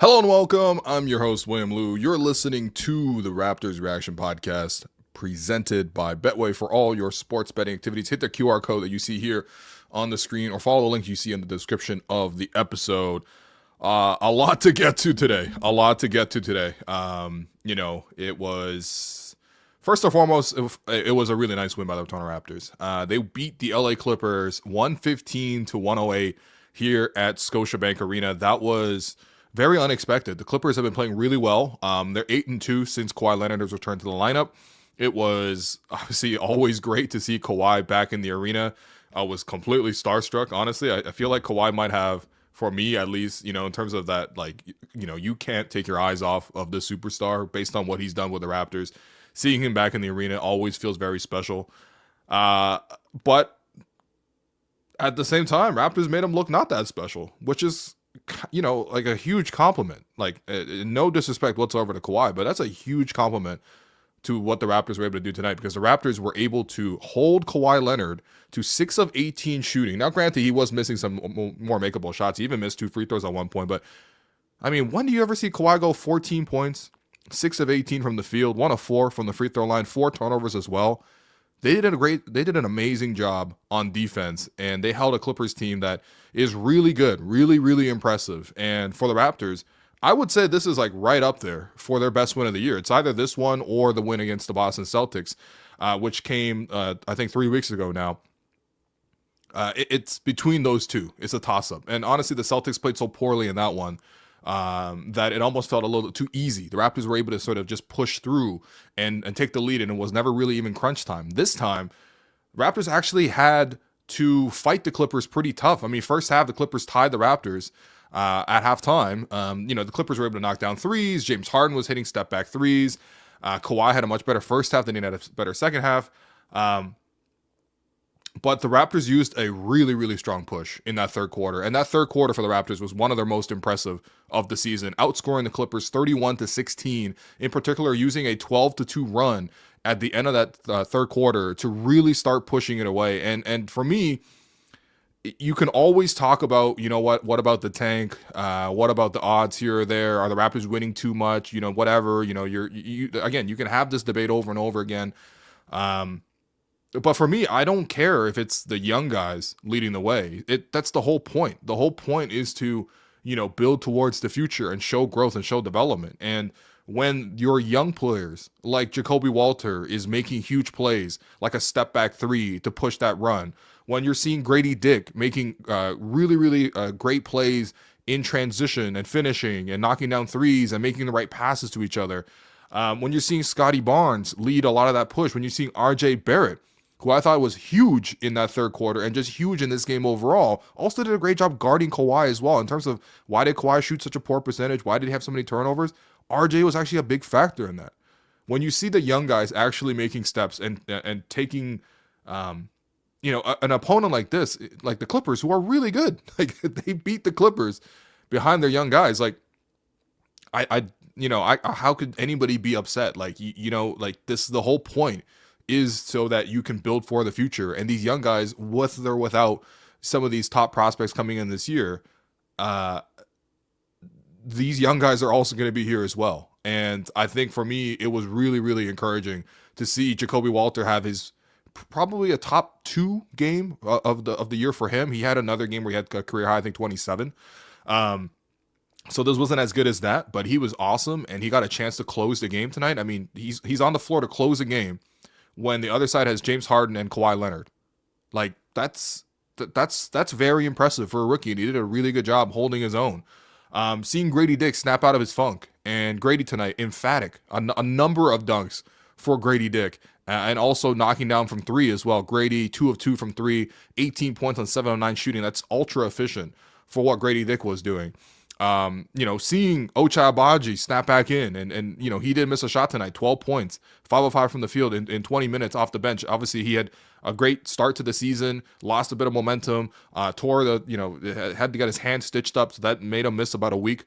Hello and welcome. I'm your host, William Lou. You're listening to the Raptors Reaction Podcast presented by Betway for all your sports betting activities. Hit the QR code that you see here on the screen or follow the link you see in the description of the episode. A lot to get to today. It was, first and foremost, it was a really nice win by the Toronto Raptors. They beat the LA Clippers 115-108 here at Scotiabank Arena. That was very unexpected. The Clippers have been playing really well. They're 8-2 since Kawhi Leonard has returned to the lineup. It was obviously always great to see Kawhi back in the arena. I was completely starstruck, honestly. I feel like Kawhi might have, for me at least, in terms of that, you can't take your eyes off of the superstar based on what he's done with the Raptors. Seeing him back in the arena always feels very special. But at the same time, Raptors made him look not that special, which is like a huge compliment. Like, no disrespect whatsoever to Kawhi, but that's a huge compliment to what the Raptors were able to do tonight, because the Raptors were able to hold Kawhi Leonard to 6 of 18 shooting. Now, granted, he was missing some more makeable shots. He even missed 2 free throws at one point, but I mean, when do you ever see Kawhi go 14 points, 6 of 18 from the field, 1 of 4 from the free throw line, 4 turnovers as well? They did an amazing job on defense, and they held a Clippers team that is really good, really, really impressive. And for the Raptors, I would say this is like right up there for their best win of the year. It's either this one or the win against the Boston Celtics, which came, I think, 3 weeks ago now. It's between those two. It's a toss-up. And honestly, the Celtics played so poorly in that one that it almost felt a little too easy. The Raptors were able to sort of just push through and take the lead, and it was never really even crunch time. This time, Raptors actually had to fight the Clippers pretty tough. I mean, first half, the Clippers tied the Raptors at halftime. The Clippers were able to knock down threes. James Harden was hitting step-back threes. Kawhi had a much better first half than he had a better second half. But the Raptors used a really, really strong push in that third quarter. And that third quarter for the Raptors was one of their most impressive of the season, outscoring the Clippers 31-16, in particular using a 12-2 run at the end of that third quarter to really start pushing it away. And for me, you can always talk about, what about the tank? What about the odds here or there? Are the Raptors winning too much? Whatever, again, you can have this debate over and over again. But for me, I don't care if it's the young guys leading the way. That's the whole point. The whole point is to, build towards the future and show growth and show development. And when your young players like Jacoby Walter is making huge plays, like a step back three to push that run, when you're seeing Grady Dick making really, really great plays in transition and finishing and knocking down threes and making the right passes to each other, when you're seeing Scotty Barnes lead a lot of that push, when you're seeing RJ Barrett, who I thought was huge in that third quarter and just huge in this game overall, also did a great job guarding Kawhi as well. In terms of why did Kawhi shoot such a poor percentage? Why did he have so many turnovers? RJ was actually a big factor in that. When you see the young guys actually making steps and taking, an opponent like this, like the Clippers, who are really good, like they beat the Clippers behind their young guys. Like, how could anybody be upset? Like, this is the whole point, is so that you can build for the future. And these young guys, with or without some of these top prospects coming in this year, these young guys are also going to be here as well. And I think for me, it was really, really encouraging to see Jacoby Walter have his probably a top 2 game of the year for him. He had another game where he had a career high, I think 27. So this wasn't as good as that, but he was awesome, and he got a chance to close the game tonight. I mean, he's on the floor to close the game when the other side has James Harden and Kawhi Leonard. Like, that's very impressive for a rookie, and he did a really good job holding his own. Seeing Grady Dick snap out of his funk, and Grady tonight, emphatic, a number of dunks for Grady Dick, and also knocking down from 3 as well. Grady, 2 of 2 from 3, 18 points on 7 of 9 shooting. That's ultra efficient for what Grady Dick was doing. Seeing Ochai Agbaji snap back in, and he did miss a shot tonight, 12 points, 5 of 5 from the field in 20 minutes off the bench. Obviously, he had a great start to the season, lost a bit of momentum, had to get his hand stitched up, so that made him miss about a week.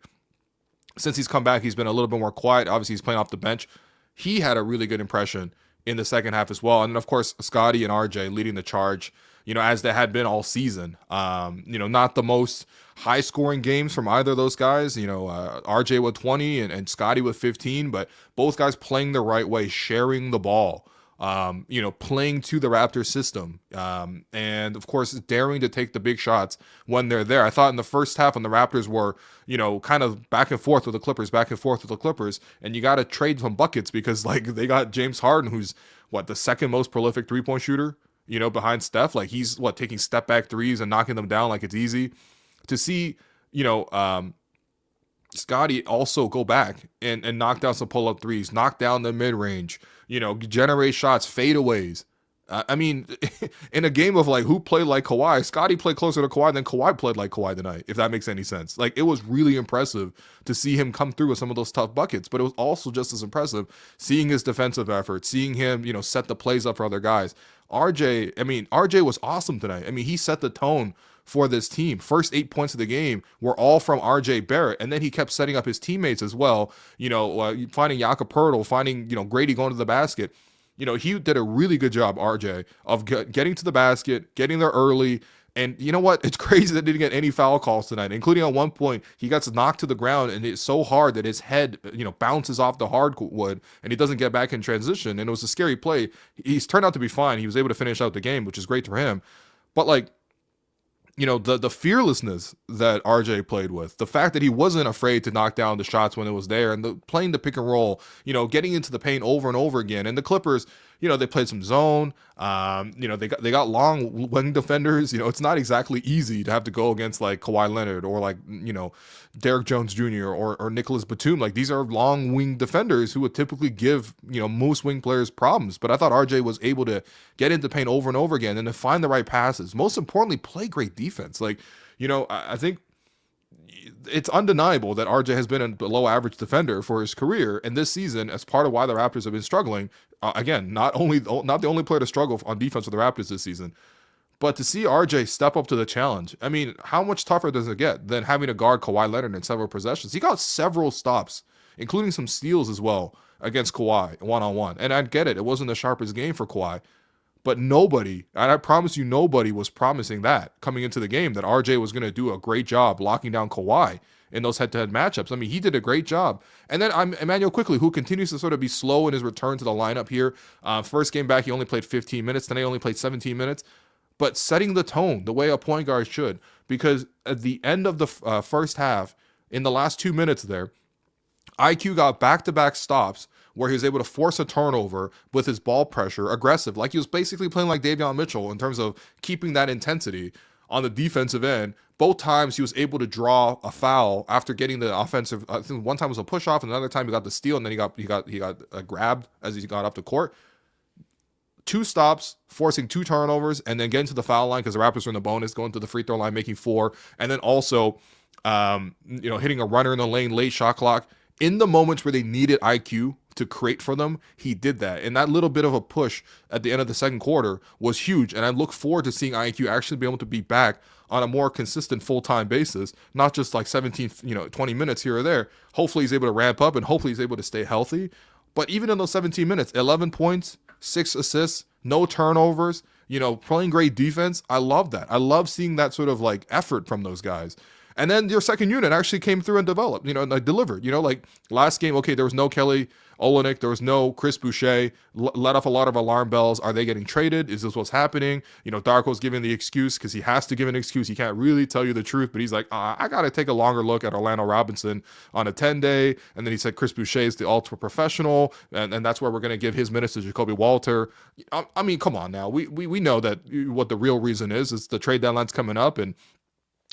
Since he's come back, he's been a little bit more quiet. Obviously, he's playing off the bench. He had a really good impression in the second half as well. And then, of course, Scotty and RJ leading the charge, as they had been all season. Not the most high scoring games from either of those guys, RJ with 20 and Scotty with 15, but both guys playing the right way, sharing the ball, playing to the Raptors system, and of course daring to take the big shots when they're there. I thought in the first half when the Raptors were, kind of back and forth with the Clippers, and you got to trade some buckets because like they got James Harden, who's the second most prolific 3-point shooter, behind Steph. Like he's taking step back threes and knocking them down like it's easy. To see, Scotty also go back and knock down some pull-up threes, knock down the mid-range, generate shots, fadeaways. In a game of like who played like Kawhi, Scotty played closer to Kawhi than Kawhi played like Kawhi tonight, if that makes any sense. Like it was really impressive to see him come through with some of those tough buckets, but it was also just as impressive seeing his defensive effort, seeing him, set the plays up for other guys. RJ was awesome tonight. He set the tone for this team. First 8 points of the game were all from RJ Barrett, and then he kept setting up his teammates as well, finding Jakob Poeltl, finding, Gradey going to the basket. He did a really good job, RJ, of getting to the basket, getting there early. And you know what? It's crazy that he didn't get any foul calls tonight, including at one point, he got knocked to the ground and it's so hard that his head, bounces off the hardwood and he doesn't get back in transition. And it was a scary play. He's turned out to be fine. He was able to finish out the game, which is great for him. But like, the fearlessness that RJ played with, the fact that he wasn't afraid to knock down the shots when it was there, and playing the pick and roll, getting into the paint over and over again. And the Clippers, they played some zone. They got long wing defenders. It's not exactly easy to have to go against like Kawhi Leonard or like, Derrick Jones Jr. or Nicholas Batum. Like these are long wing defenders who would typically give, most wing players problems. But I thought RJ was able to get into paint over and over again and to find the right passes. Most importantly, play great defense. Like, I think it's undeniable that RJ has been a below average defender for his career, and this season, as part of why the Raptors have been struggling, again, not the only player to struggle on defense for the Raptors this season, but to see RJ step up to the challenge. How much tougher does it get than having to guard Kawhi Leonard in several possessions? He got several stops, including some steals as well against Kawhi one-on-one, and I get it. It wasn't the sharpest game for Kawhi, but nobody, and I promise you, nobody was promising that coming into the game, that RJ was going to do a great job locking down Kawhi in those head-to-head matchups. He did a great job. And then Emmanuel Quickley, who continues to sort of be slow in his return to the lineup here. First game back, he only played 15 minutes. Tonight, he only played 17 minutes. But setting the tone the way a point guard should, because at the end of the first half, in the last 2 minutes there, IQ got back-to-back stops where he was able to force a turnover with his ball pressure, aggressive, like he was basically playing like Davion Mitchell in terms of keeping that intensity on the defensive end. Both times he was able to draw a foul after getting the offensive. I think one time was a push off, and another time he got the steal, and then he got grabbed as he got up the court. 2 stops, forcing 2 turnovers, and then getting to the foul line because the Raptors were in the bonus, going to the free throw line, making 4, and then also, hitting a runner in the lane, late shot clock. In the moments where they needed IQ to create for them, he did that. And that little bit of a push at the end of the second quarter was huge. And I look forward to seeing IQ actually be able to be back on a more consistent full-time basis, not just like 17, 20 minutes here or there. Hopefully he's able to ramp up and hopefully he's able to stay healthy. But even in those 17 minutes, 11 points, 6 assists, no turnovers, playing great defense. I love that. I love seeing that sort of like effort from those guys. And then your second unit actually came through and developed, and like delivered. Like last game, okay, there was no Kelly Olynyk, there was no Chris Boucher, let off a lot of alarm bells. Are they getting traded? Is this what's happening? Darko's giving the excuse because he has to give an excuse. He can't really tell you the truth, but he's like, I got to take a longer look at Orlando Robinson on a 10-day. And then he said Chris Boucher is the ultra professional, and that's where we're going to give his minutes to Jacoby Walter. Come on now. We know that what the real reason is the trade deadline's coming up, and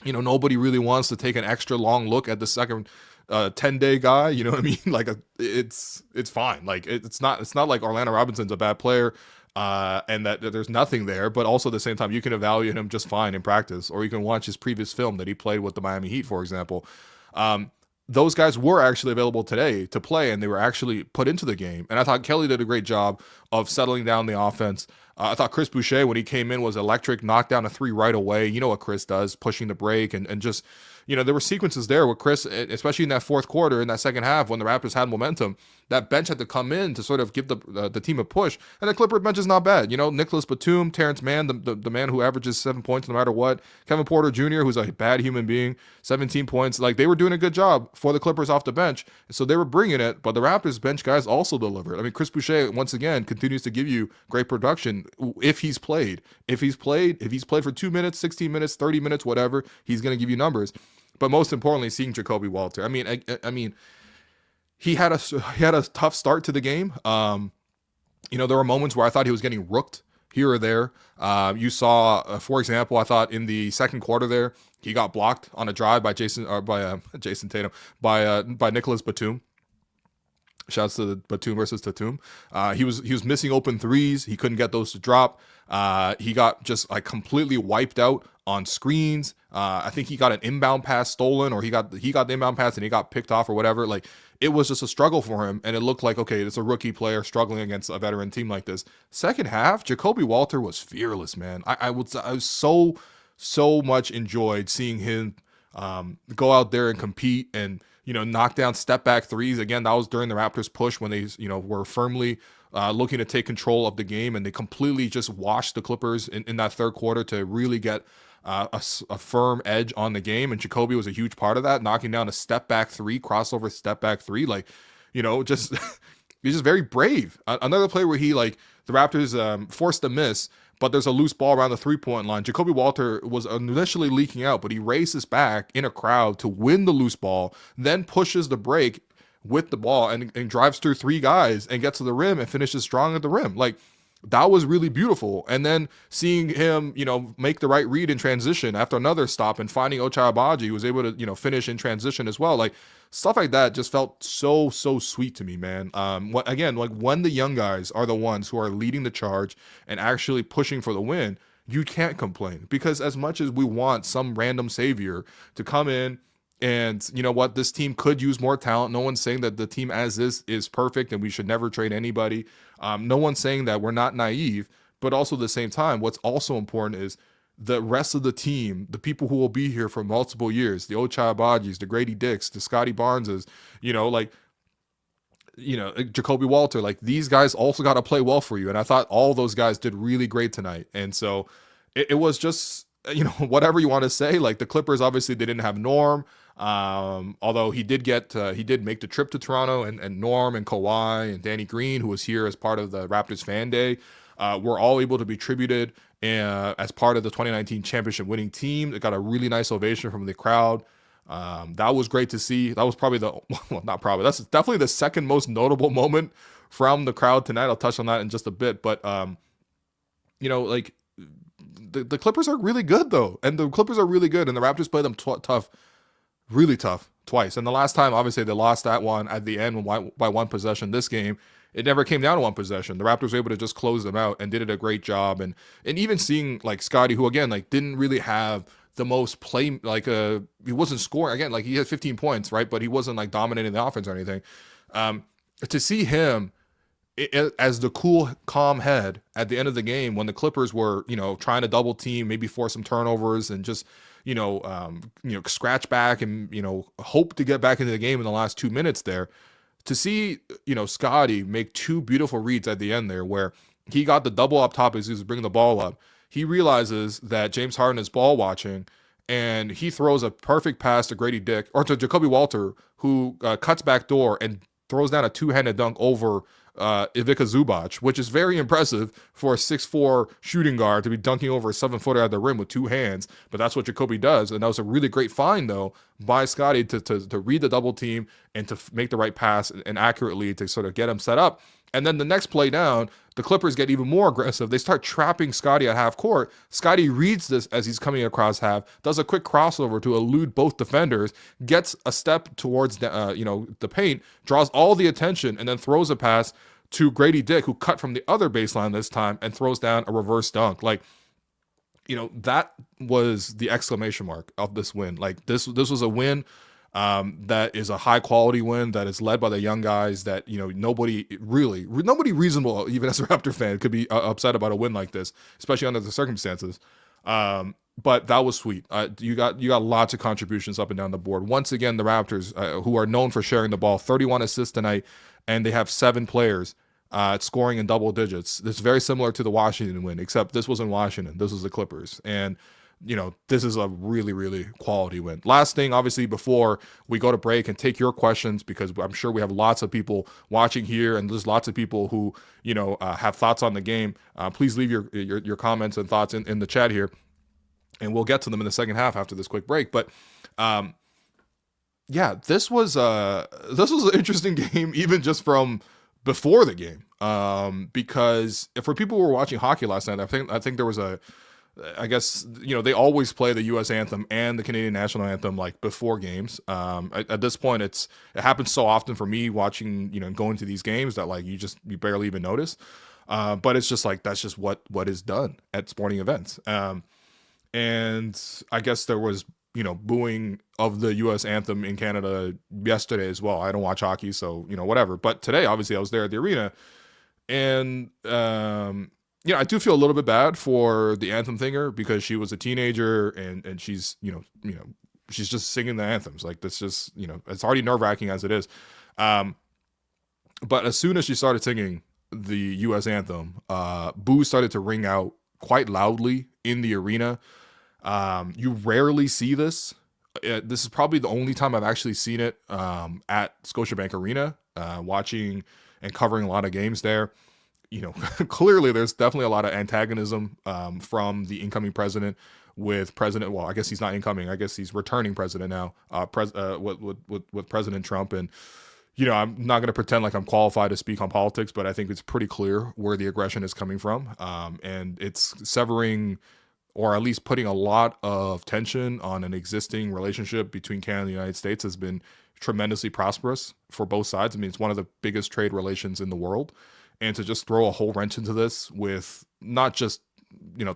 nobody really wants to take an extra long look at the second 10-day guy. You know what I mean? Like it's fine. Like it's not like Orlando Robinson's a bad player and that there's nothing there, but also at the same time you can evaluate him just fine in practice, or you can watch his previous film that he played with the Miami Heat, for example. Those guys were actually available today to play, and they were actually put into the game. And I thought Kelly did a great job of settling down the offense. I thought Chris Boucher, when he came in, was electric, knocked down a 3 right away. You know what Chris does, pushing the break and just there were sequences there with Chris, especially in that fourth quarter, in that second half, when the Raptors had momentum, that bench had to come in to sort of give the team a push. And the Clippers bench is not bad. Nicholas Batum, Terrence Mann, the man who averages 7 points no matter what, Kevin Porter Jr., who's a bad human being, 17 points. Like, they were doing a good job for the Clippers off the bench. So they were bringing it, but the Raptors bench guys also delivered. I mean, Chris Boucher, once again, continues to give you great production if he's played. If he's played for 2 minutes, 16 minutes, 30 minutes, whatever, he's going to give you numbers. But most importantly, seeing Jacoby Walter. I mean, he had a tough start to the game. There were moments where I thought he was getting rooked here or there. You saw, for example, I thought in the second quarter there, he got blocked on a drive by Jason Tatum, by Nicholas Batum. Shouts to the Batum versus Tatum. He was missing open threes. He couldn't get those to drop. He got just like completely wiped out on screens. I think he got an inbound pass stolen, or he got the inbound pass and he got picked off or whatever. Like, it was just a struggle for him, and it looked like, okay, it's a rookie player struggling against a veteran team like this. Second half, Jacoby Walter was fearless, man. I was so much enjoyed seeing him go out there and compete and knock down step back threes. Again, that was during the Raptors push when they were firmly looking to take control of the game, and they completely just washed the Clippers in that third quarter to really get a firm edge on the game. And Jacoby was a huge part of that, knocking down a step back three, crossover step back three. Like, just he's just very brave. Another play where the Raptors forced a miss, but there's a loose ball around the 3-point line. Jacoby Walter was initially leaking out, but he races back in a crowd to win the loose ball, then pushes the break with the ball and drives through three guys and gets to the rim and finishes strong at the rim. Like, that was really beautiful. And then seeing him, make the right read in transition after another stop and finding Ochai Agbaji, who was able to, finish in transition as well. Like, stuff like that just felt so sweet to me, man. Again, like, when the young guys are the ones who are leading the charge and actually pushing for the win, you can't complain, because as much as we want some random savior to come in, and you know what, this team could use more talent. No one's saying that the team as is perfect and we should never trade anybody. No one's saying that we're not naive, but also at the same time, what's also important is the rest of the team, the people who will be here for multiple years, the Ochai Agbajis, the Gradey Dicks, the Scotty Barneses, Jacoby Walter, like, these guys also got to play well for you. And I thought all those guys did really great tonight. And so it was just, whatever you want to say, like, the Clippers, obviously they didn't have Norm. Although he did make the trip to Toronto, and Norm and Kawhi and Danny Green, who was here as part of the Raptors fan day, were all able to be tributed as part of the 2019 championship winning team. It got a really nice ovation from the crowd. That was great to see. That was that's definitely the second most notable moment from the crowd tonight. I'll touch on that in just a bit, but the Clippers are really good though, and the Clippers are really good, and the Raptors play them tough. Really tough twice. And the last time, obviously, they lost that one at the end by one possession. This game, it never came down to one possession. The Raptors were able to just close them out and did it a great job. And even seeing like Scotty, who again, like, didn't really have the most play, like he wasn't scoring. Again, like, he had 15 points, right? But he wasn't like dominating the offense or anything. To see him as the cool, calm head at the end of the game when the Clippers were, trying to double team, maybe force some turnovers and just, scratch back and, hope to get back into the game in the last 2 minutes there, to see, Scotty make two beautiful reads at the end there where he got the double up top as he was bringing the ball up. He realizes that James Harden is ball watching, and he throws a perfect pass to Gradey Dick, or to Jacoby Walter, who cuts back door and throws down a two-handed dunk over Ivica Zubac, which is very impressive for a 6'4" shooting guard to be dunking over a 7-footer at the rim with two hands. But that's what Jacoby does, and that was a really great find though by Scotty to read the double team and to make the right pass and accurately to sort of get him set up. And then the next play down, the Clippers get even more aggressive. They start trapping Scotty at half court. Scotty reads this as he's coming across half, does a quick crossover to elude both defenders, gets a step towards the paint, draws all the attention, and then throws a pass to Gradey Dick, who cut from the other baseline this time and throws down a reverse dunk. Like, that was the exclamation mark of this win. Like, this was a win that is a high quality win that is led by the young guys that, nobody reasonable, even as a Raptor fan, could be upset about a win like this, especially under the circumstances. but that was sweet. You got lots of contributions up and down the board. Once again, the Raptors, who are known for sharing the ball, 31 assists tonight, and they have 7 players scoring in double digits. This is very similar to the Washington win, except this wasn't Washington. This was the Clippers. And, this is a really, really quality win. Last thing, obviously, before we go to break and take your questions, because I'm sure we have lots of people watching here and there's lots of people who, have thoughts on the game. Please leave your comments and thoughts in the chat here, and we'll get to them in the second half after this quick break. But, this was an interesting game, even just from before the game, because for people who were watching hockey last night, I think there was they always play the U.S. anthem and the Canadian national anthem like before games. At this point, it happens so often for me watching, going to these games that like you barely even notice. But it's just like that's just what is done at sporting events. And I guess there was booing of the U.S. anthem in Canada yesterday as well. I don't watch hockey, so whatever. But today, obviously, I was there at the arena, and I do feel a little bit bad for the anthem singer because she was a teenager and she's she's just singing the anthems. Like that's just it's already nerve-wracking as it is. But as soon as she started singing the U.S. anthem, boos started to ring out quite loudly in the arena. You rarely see this. This is probably the only time I've actually seen it at Scotiabank Arena, watching and covering a lot of games there. Clearly there's definitely a lot of antagonism from the incoming president with President. Well, I guess he's not incoming. I guess he's returning president now. With President Trump, and I'm not going to pretend like I'm qualified to speak on politics, but I think it's pretty clear where the aggression is coming from, and it's severing, or at least putting a lot of tension on an existing relationship between Canada and the United States has been tremendously prosperous for both sides. I mean, it's one of the biggest trade relations in the world. And to just throw a whole wrench into this with not just,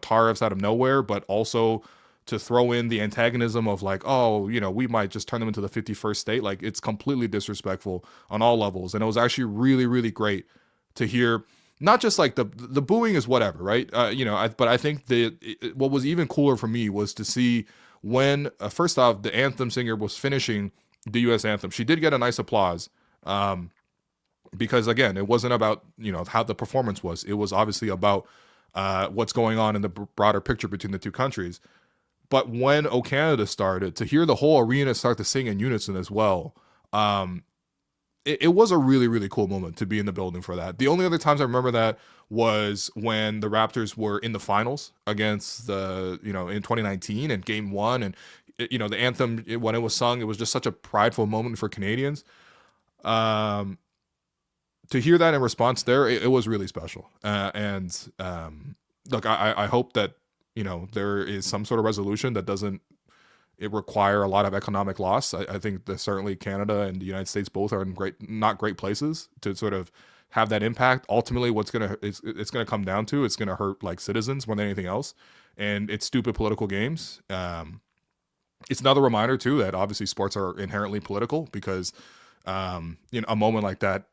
tariffs out of nowhere, but also to throw in the antagonism of like, we might just turn them into the 51st state. Like it's completely disrespectful on all levels. And it was actually really, really great to hear. Not just like the booing is whatever, right? But I think what was even cooler for me was to see when, first off, the anthem singer was finishing the U.S. anthem. She did get a nice applause because, again, it wasn't about, how the performance was. It was obviously about what's going on in the broader picture between the two countries. But when O Canada started, to hear the whole arena start to sing in unison as well, it was a really, really cool moment to be in the building for that. The only other times I remember that was when the Raptors were in the finals against in 2019 and game 1. And, the anthem, when it was sung, it was just such a prideful moment for Canadians. To hear that in response there, it was really special. Look, I hope that, there is some sort of resolution that doesn't require a lot of economic loss. I think that certainly Canada and the United States both are in not great places to sort of have that impact. Ultimately, it's gonna come down to, it's gonna hurt like citizens more than anything else, and it's stupid political games. It's another reminder too that obviously sports are inherently political because a moment like that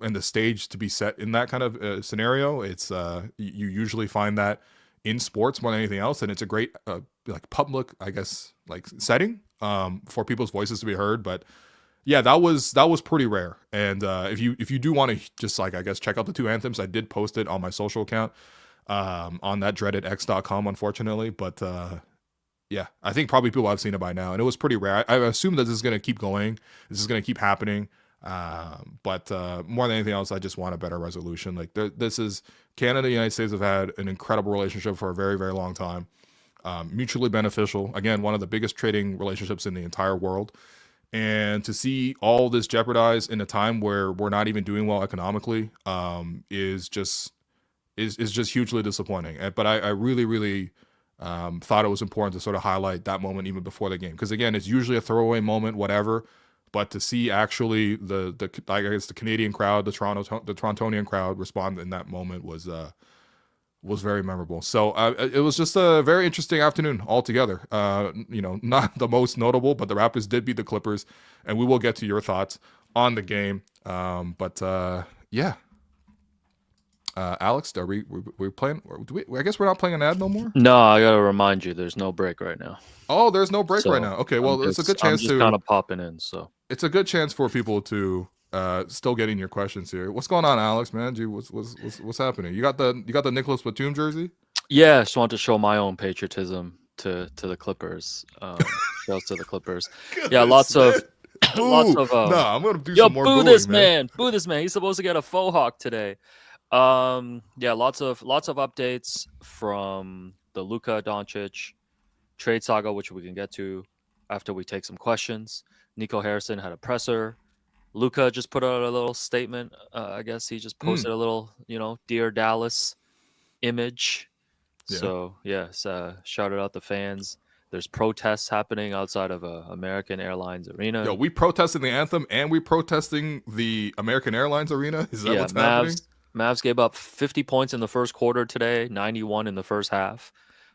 and the stage to be set in that kind of scenario, it's you usually find that in sports more than anything else, and it's a great like public, I guess, like setting for people's voices to be heard. But yeah, that was pretty rare. And if you do want to just like, I guess, check out the two anthems, I did post it on my social account on that dreaded x.com, unfortunately. But yeah, I think probably people have seen it by now, and it was pretty rare. I assume that this is going to keep going. This is going to keep happening. But more than anything else, I just want a better resolution. Like this is Canada and the United States have had an incredible relationship for a very, very long time. Mutually beneficial. Again, one of the biggest trading relationships in the entire world. And to see all this jeopardized in a time where we're not even doing well economically is just hugely disappointing. But I really, really thought it was important to sort of highlight that moment even before the game. Because again, it's usually a throwaway moment, whatever. But to see actually the I guess the Canadian crowd, the Torontonian crowd respond in that moment was very memorable. So it was just a very interesting afternoon altogether. Not the most notable, but the Raptors did beat the Clippers, and we will get to your thoughts on the game. Yeah. Alex, are we playing? I guess we're not playing an ad no more. No, I gotta remind you, there's no break right now. Oh, there's no break right So now. Okay, well, it's a good I'm chance just kind of popping in. So it's a good chance for people to still getting your questions here. What's going on, Alex? Man, what's happening? You got the Nicholas Batum jersey? yeah, just want to show my own patriotism to the Clippers. Shouts to the Clippers. Yeah, lots of I'm gonna do yo, some more boo booing, this man. Boo this man. He's supposed to get a faux hawk today. Yeah, lots of updates from the Luka Doncic trade saga, which we can get to after we take some questions. Nico Harrison had a presser. Luka just put out a little statement. I guess he just posted a little, Dear Dallas image. Yeah. So, yes, shouted out the fans. There's protests happening outside of American Airlines Arena. Yo, we protesting the anthem and we protesting the American Airlines Arena? Is that what's happening? Mavs gave up 50 points in the first quarter today, 91 in the first half.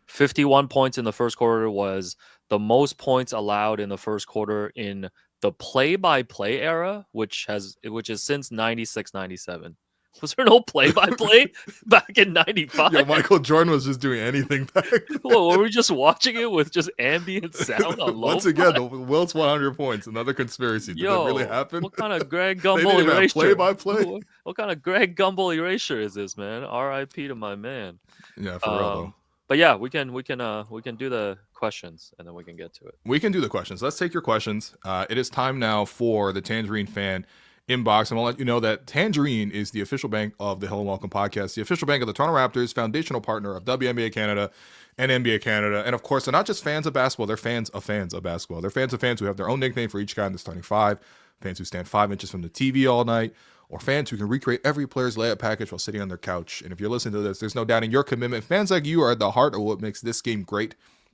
51 points in the first quarter was the most points allowed in the first quarter in the play-by-play era, which is since 96-97. Was there no play-by-play back in 95? Yo, Michael Jordan was just doing anything back then. Well, were we just watching it with just ambient sound on Once again, the Wilt's 100 points. Another conspiracy. Did that really happen? What kind of Greg Gumbel erasure? Play-by-play? What kind of Greg Gumbel erasure is this, man? R.I.P. to my man. Yeah, for real though. But yeah, we can do the questions and then we can get to it. We can do the questions. Let's take your questions. It is time now for the Tangerine fan inbox. And I'll let you know that Tangerine is the official bank of the Hello and Welcome podcast, the official bank of the Toronto Raptors, foundational partner of WNBA Canada and NBA Canada. And of course, they're not just fans of basketball, they're fans of basketball. They're fans of fans who have their own nickname for each guy in the starting five, fans who stand 5 inches from the TV all night, or fans who can recreate every player's layup package while sitting on their couch. And if you're listening to this, there's no doubt in your commitment. Fans like you are at the heart of what makes this game great.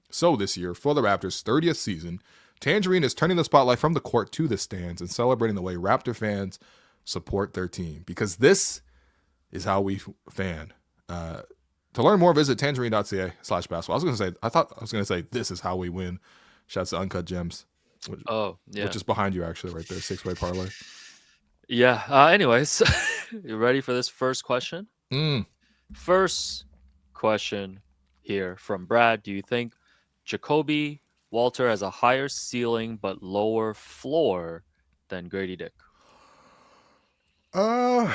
So this year, for the Raptors' 30th season, Tangerine is turning the spotlight from the court to the stands and celebrating the way Raptor fans support their team. Because is how we fan. To learn more, visit tangerine.ca/basketball. I thought I was gonna say this is how we win. Shouts to Uncut Gems. Which is behind you actually, right there. 6-way parlay. Yeah. Anyways, you ready for this first question? First question here from Brad. Do you think Jacoby Walter has a higher ceiling but lower floor than Gradey Dick? The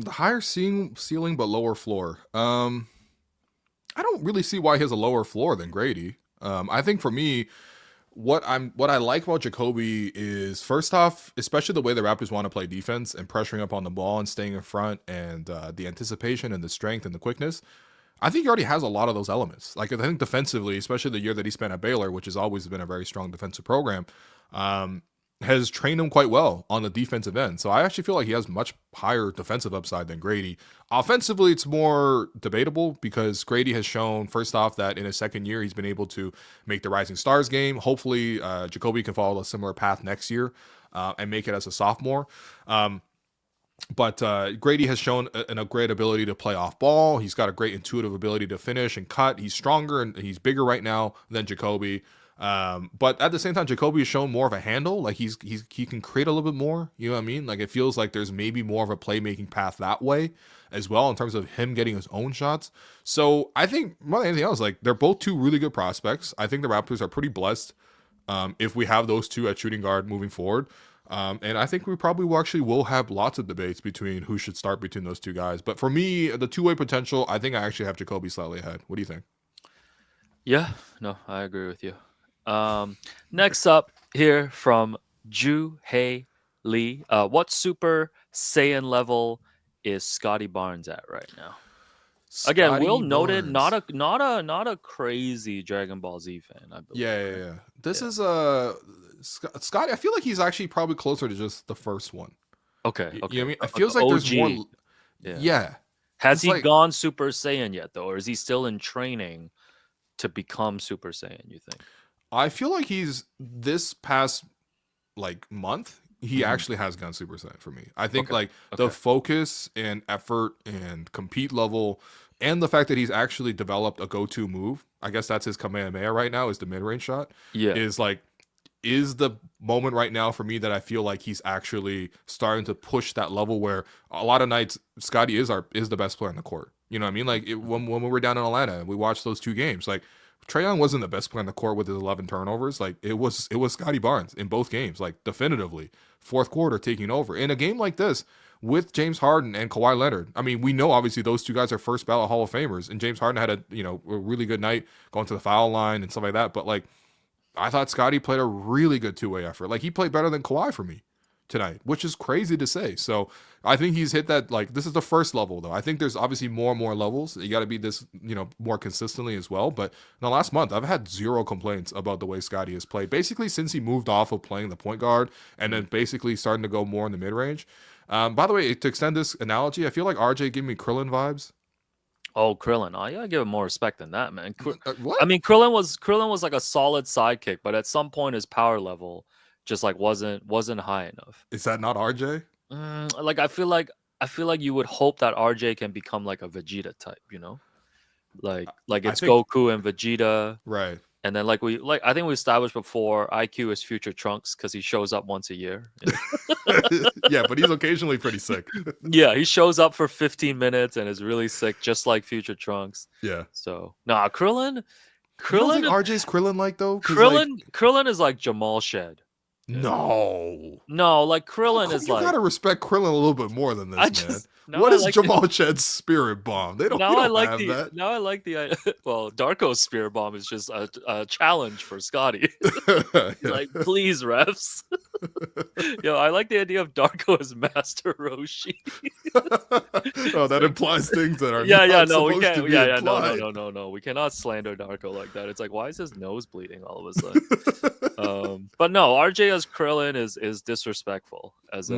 higher ceiling but lower floor. I don't really see why he has a lower floor than Gradey. I think for me, what I like about Jacoby is, first off, especially the way the Raptors want to play defense and pressuring up on the ball and staying in front, and the anticipation and the strength and the quickness. I think he already has a lot of those elements. Like, I think defensively, especially the year that he spent at Baylor, which has always been a very strong defensive program, has trained him quite well on the defensive end. So I actually feel like he has much higher defensive upside than Gradey. Offensively, it's more debatable because Gradey has shown, first off, that in his second year, he's been able to make the Rising Stars game. Hopefully, Jacoby can follow a similar path next year and make it as a sophomore. But Gradey has shown a great ability to play off ball. He's got a great intuitive ability to finish and cut. He's stronger and he's bigger right now than Jacoby. But at the same time, Jacoby has shown more of a handle. Like he can create a little bit more. You know what I mean? Like, it feels like there's maybe more of a playmaking path that way as well in terms of him getting his own shots. So I think more than anything else, like, they're both two really good prospects. I think the Raptors are pretty blessed if we have those two at shooting guard moving forward. And I think we probably will have lots of debates between who should start between those two guys. But for me, the two-way potential, I think I actually have Jacoby slightly ahead. What do you think? Yeah, no, I agree with you. Next up here from Ju Hei Lee. What Super Saiyan level is Scotty Barnes at right now? Again, Will noted not a crazy Dragon Ball Z fan, I believe. Yeah. This is Scotty. I feel like he's actually probably closer to just the first one. Okay. You know what I mean? It feels like there's more. Yeah. Has he gone Super Saiyan yet, though, or is he still in training to become Super Saiyan? You think? I feel like he's this past month. He actually has gone Super Saiyan for me. I think the focus and effort and compete level, and the fact that he's actually developed a go-to move. I guess that's his Kamehameha right now, is the mid-range shot. Yeah, is like is the moment right now for me that I feel like he's actually starting to push that level where a lot of nights Scotty is the best player on the court. You know what I mean? Like when we were down in Atlanta and we watched those 2 games, like Trae Young wasn't the best player on the court with his 11 turnovers. Like it was Scotty Barnes in both games, like definitively. Fourth quarter taking over. In a game like this with James Harden and Kawhi Leonard, I mean, we know obviously those 2 guys are first ballot Hall of Famers, and James Harden had a really good night going to the foul line and stuff like that. But like I thought Scotty played a really good 2-way effort. Like he played better than Kawhi for me tonight, which is crazy to say. So I think he's hit that, like, this is the first level though. I think there's obviously more and more levels. You got to be this, more consistently as well. But in the last month, I've had 0 complaints about the way Scotty has played. Basically since he moved off of playing the point guard and then basically starting to go more in the mid range. By the way, to extend this analogy, I feel like RJ gave me Krillin vibes. Oh, Krillin. Oh, yeah, I give him more respect than that, man. What? I mean, Krillin was like a solid sidekick, but at some point his power level just like wasn't high enough. Is that not RJ? Like I feel like you would hope that RJ can become like a Vegeta type, like it's Goku and Vegeta, right? And then like I think we established before, IQ is future Trunks because he shows up once a year. Yeah, but he's occasionally pretty sick. Yeah, he shows up for 15 minutes and is really sick, just like future Trunks. Yeah. So Krillin. You don't think RJ's Krillin like though? Krillin is like Jamal Shed. No, like Krillin is like. You gotta respect Krillin a little bit more than this, man. No, what is like Jamal Shed's spirit bomb? They don't. Now I like that. Now I like the. Well, Darko's spirit bomb is just a challenge for Scotty. Like, please, refs. Yo, I like the idea of Darko as Master Roshi. Oh, that implies things that are no, we can't. Implied. No, we cannot slander Darko like that. It's like, why is his nose bleeding all of a sudden? But no, RJ as Krillin is disrespectful as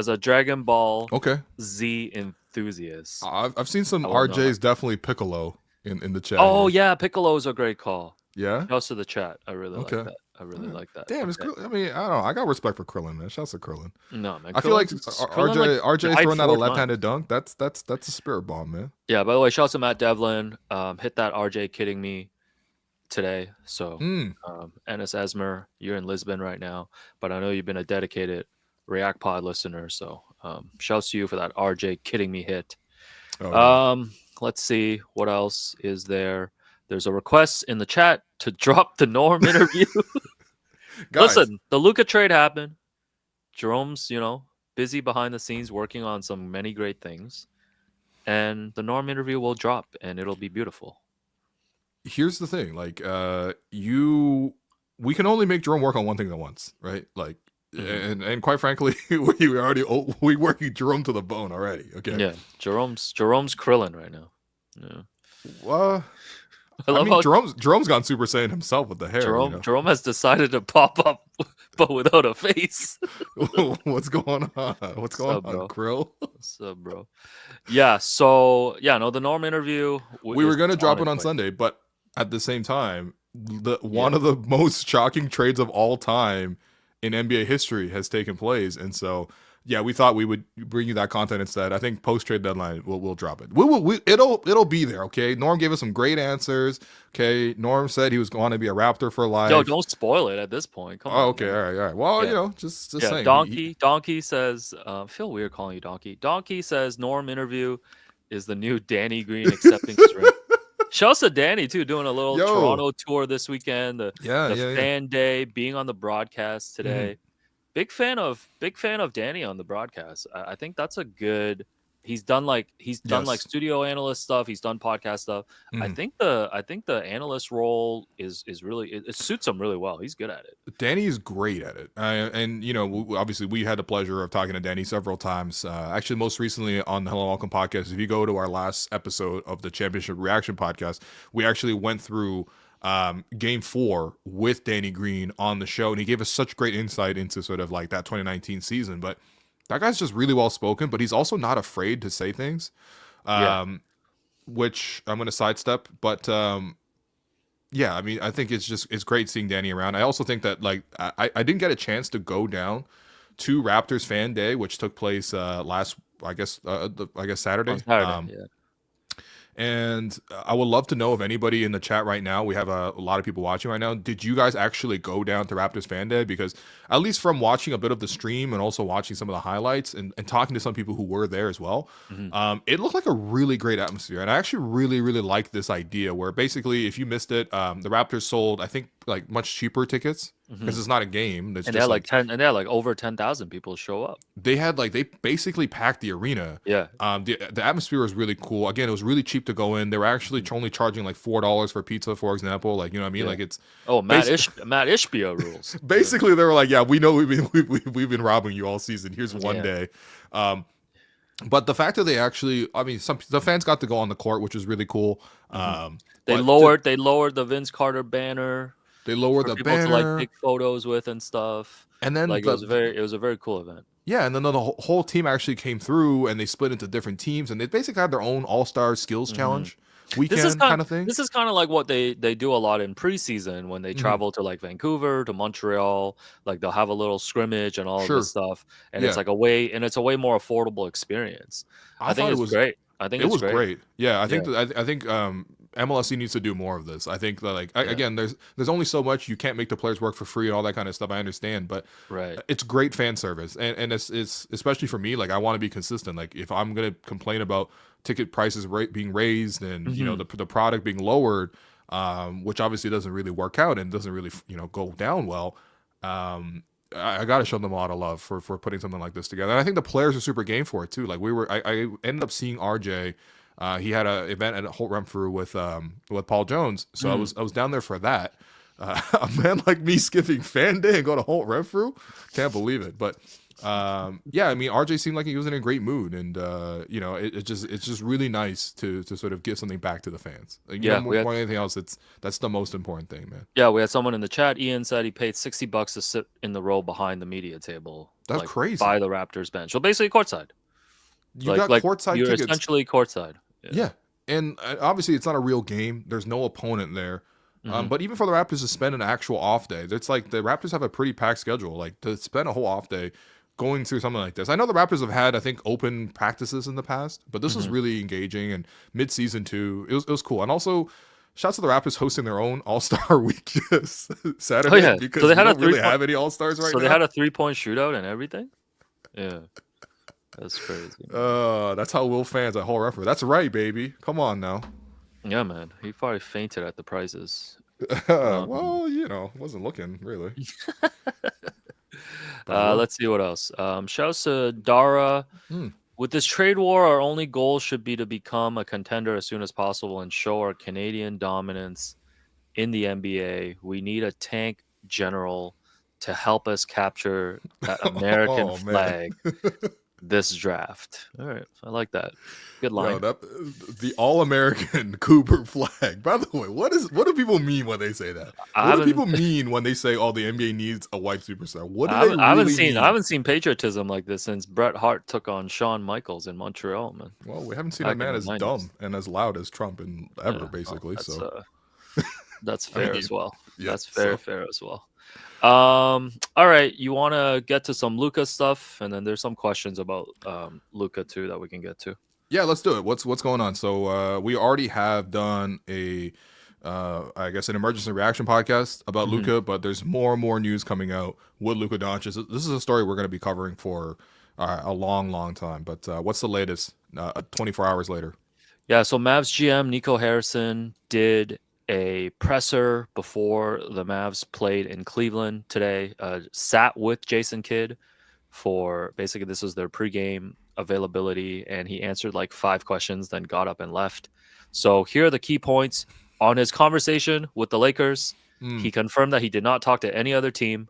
a Dragon Ball Z enthusiast. I've seen some RJs definitely Piccolo in the chat. Oh yeah, Piccolo is a great call. Yeah. Shouts to the chat. I really like that. I really like that. Damn, it's I mean, I don't know. I got respect for Krillin, man. Shouts to Krillin. No, man. I feel like RJ throwing out a left-handed dunk. That's a spirit bomb, man. Yeah. By the way, shouts to Matt Devlin. Hit that RJ kidding me today. So, Ennis Esmer, you're in Lisbon right now, but I know you've been a dedicated React Pod listener. So, shouts to you for that RJ kidding me hit. Let's see what else is there. There's a request in the chat to drop the Norm interview. Listen, the Luka trade happened. Jerome's, busy behind the scenes working on some many great things. And the Norm interview will drop and it'll be beautiful. Here's the thing. Like, we can only make Jerome work on one thing at once, right? Like, and quite frankly, we working Jerome to the bone already. Okay. Yeah. Jerome's Krillin right now. Yeah. I mean, Jerome's gone Super Saiyan himself with the hair. Jerome has decided to pop up, but without a face. What's going on? What's going on, Krill? What's up, bro? Yeah. So the Norm interview. We were gonna drop it on Sunday, but at the same time, one of the most shocking trades of all time in NBA history has taken place, and so. Yeah, we thought we would bring you that content instead. I think post trade deadline we'll drop it. It'll be there. Okay, Norm gave us some great answers. Okay, Norm said he was going to be a Raptor for life. Yo, don't spoil it at this point. Come on. Okay, all right. Well, just saying. Donkey says, feel weird calling you Donkey. Donkey says Norm interview is the new Danny Green accepting his ring. Shouts to Danny too, doing a little Toronto tour this weekend. The fan day, being on the broadcast today. Big fan of Danny on the broadcast. I think that's a good. He's done like studio analyst stuff. He's done podcast stuff. I think the analyst role is really it suits him really well. He's good at it. Danny is great at it, and obviously we had the pleasure of talking to Danny several times. Actually, most recently on the Hello Welcome podcast. If you go to our last episode of the Championship Reaction podcast, we actually went through. Game 4 with Danny Green on the show, and he gave us such great insight into sort of like that 2019 season. But that guy's just really well spoken, but he's also not afraid to say things, which I'm going to sidestep. But I mean, I think it's great seeing Danny around. I also think that like I didn't get a chance to go down to Raptors Fan Day, which took place last I guess Saturday. And I would love to know if anybody in the chat right now, we have a lot of people watching right now. Did you guys actually go down to Raptors Fan Day? Because at least from watching a bit of the stream and also watching some of the highlights and talking to some people who were there as well, it looked like a really great atmosphere. And I actually really, really like this idea where basically if you missed it, the Raptors sold, I think, like much cheaper tickets because it's not a game. It's And just they had like 10, and they had like over 10,000 people show up. they basically packed the arena. Yeah. The atmosphere was really cool. Again, it was really cheap to go in. They were actually only charging like $4 for pizza, for example. Like, you know what I mean? Yeah. Like it's Matt Ishbia rules. basically they were like, yeah, we know we've been robbing you all season. Here's one day. But the fact that they actually, I mean, the fans got to go on the court, which was really cool. They lowered the Vince Carter banner. They lowered the people banner to like take photos with and stuff. And then like it was a very cool event. Yeah, and then the whole team actually came through, and they split into different teams, and they basically had their own all-star skills challenge weekend kind of thing. This is kind of like what they do a lot in preseason when they travel to like Vancouver, to Montreal. Like they'll have a little scrimmage and all of this stuff, and it's like a way more affordable experience. I think it's great. I think it was great. Yeah, I think MLSE needs to do more of this. I think that again, there's only so much. You can't make the players work for free and all that kind of stuff. I understand, but it's great fan service, and it's especially for me. Like I want to be consistent. Like if I'm gonna complain about ticket prices being raised and you know the product being lowered, which obviously doesn't really work out and doesn't really go down well. I got to show them a lot of love for putting something like this together. And I think the players are super game for it too. Like I ended up seeing RJ. He had an event at Holt Renfrew with Paul Jones, so I was down there for that. A man like me skipping fan day and go to Holt Renfrew, can't believe it. But yeah, I mean RJ seemed like he was in a great mood, and it's just really nice to sort of give something back to the fans. Like, more than anything else, that's the most important thing, man. Yeah, we had someone in the chat. Ian said he paid $60 to sit in the row behind the media table. That's crazy. By the Raptors bench, so basically courtside. You got courtside you're tickets. Essentially courtside. Yeah, and obviously it's not a real game. There's no opponent there. But even for the Raptors to spend an actual off day, it's like the Raptors have a pretty packed schedule. Like to spend a whole off day going through something like this. I know the Raptors have had, I think, open practices in the past, but this was really engaging, and mid-season too, it was cool. And also, shouts to the Raptors hosting their own All-Star Week Saturday because so they don't really have any All-Stars right now. So they had a 3-point shootout and everything? Yeah. That's crazy. That's how Will fans at Holt Renfrew. That's right, baby. Come on now. Yeah, man. He probably fainted at the prizes. Well, wasn't looking really. Let's see what else. Shouts to Dara. With this trade war, our only goal should be to become a contender as soon as possible and show our Canadian dominance in the NBA. We need a tank general to help us capture that American flag this draft. All right, I like that. Good line. The All-American Cooper flag. By the way, what do people mean when they say that? What do people mean when they say, "Oh, the NBA needs a white superstar"? What do they really mean? I haven't seen patriotism like this since Bret Hart took on Shawn Michaels in Montreal, man. Well, we haven't seen a man as dumb and as loud as Trump ever, basically. That's fair as well. Yeah, that's fair as well. All right, you want to get to some Luka stuff, and then there's some questions about Luka too that we can get to. Yeah, let's do it. What's going on? So we already have done an emergency reaction podcast about Luka, but there's more and more news coming out with Luka Doncic. This is a story we're going to be covering for a long, long time. But what's the latest? 24 hours later. Yeah, so Mavs GM Nico Harrison did a presser before the Mavs played in Cleveland today, sat with Jason Kidd for basically this was their pregame availability, and he answered like 5 questions, then got up and left. So here are the key points on his conversation with the Lakers. He confirmed that he did not talk to any other team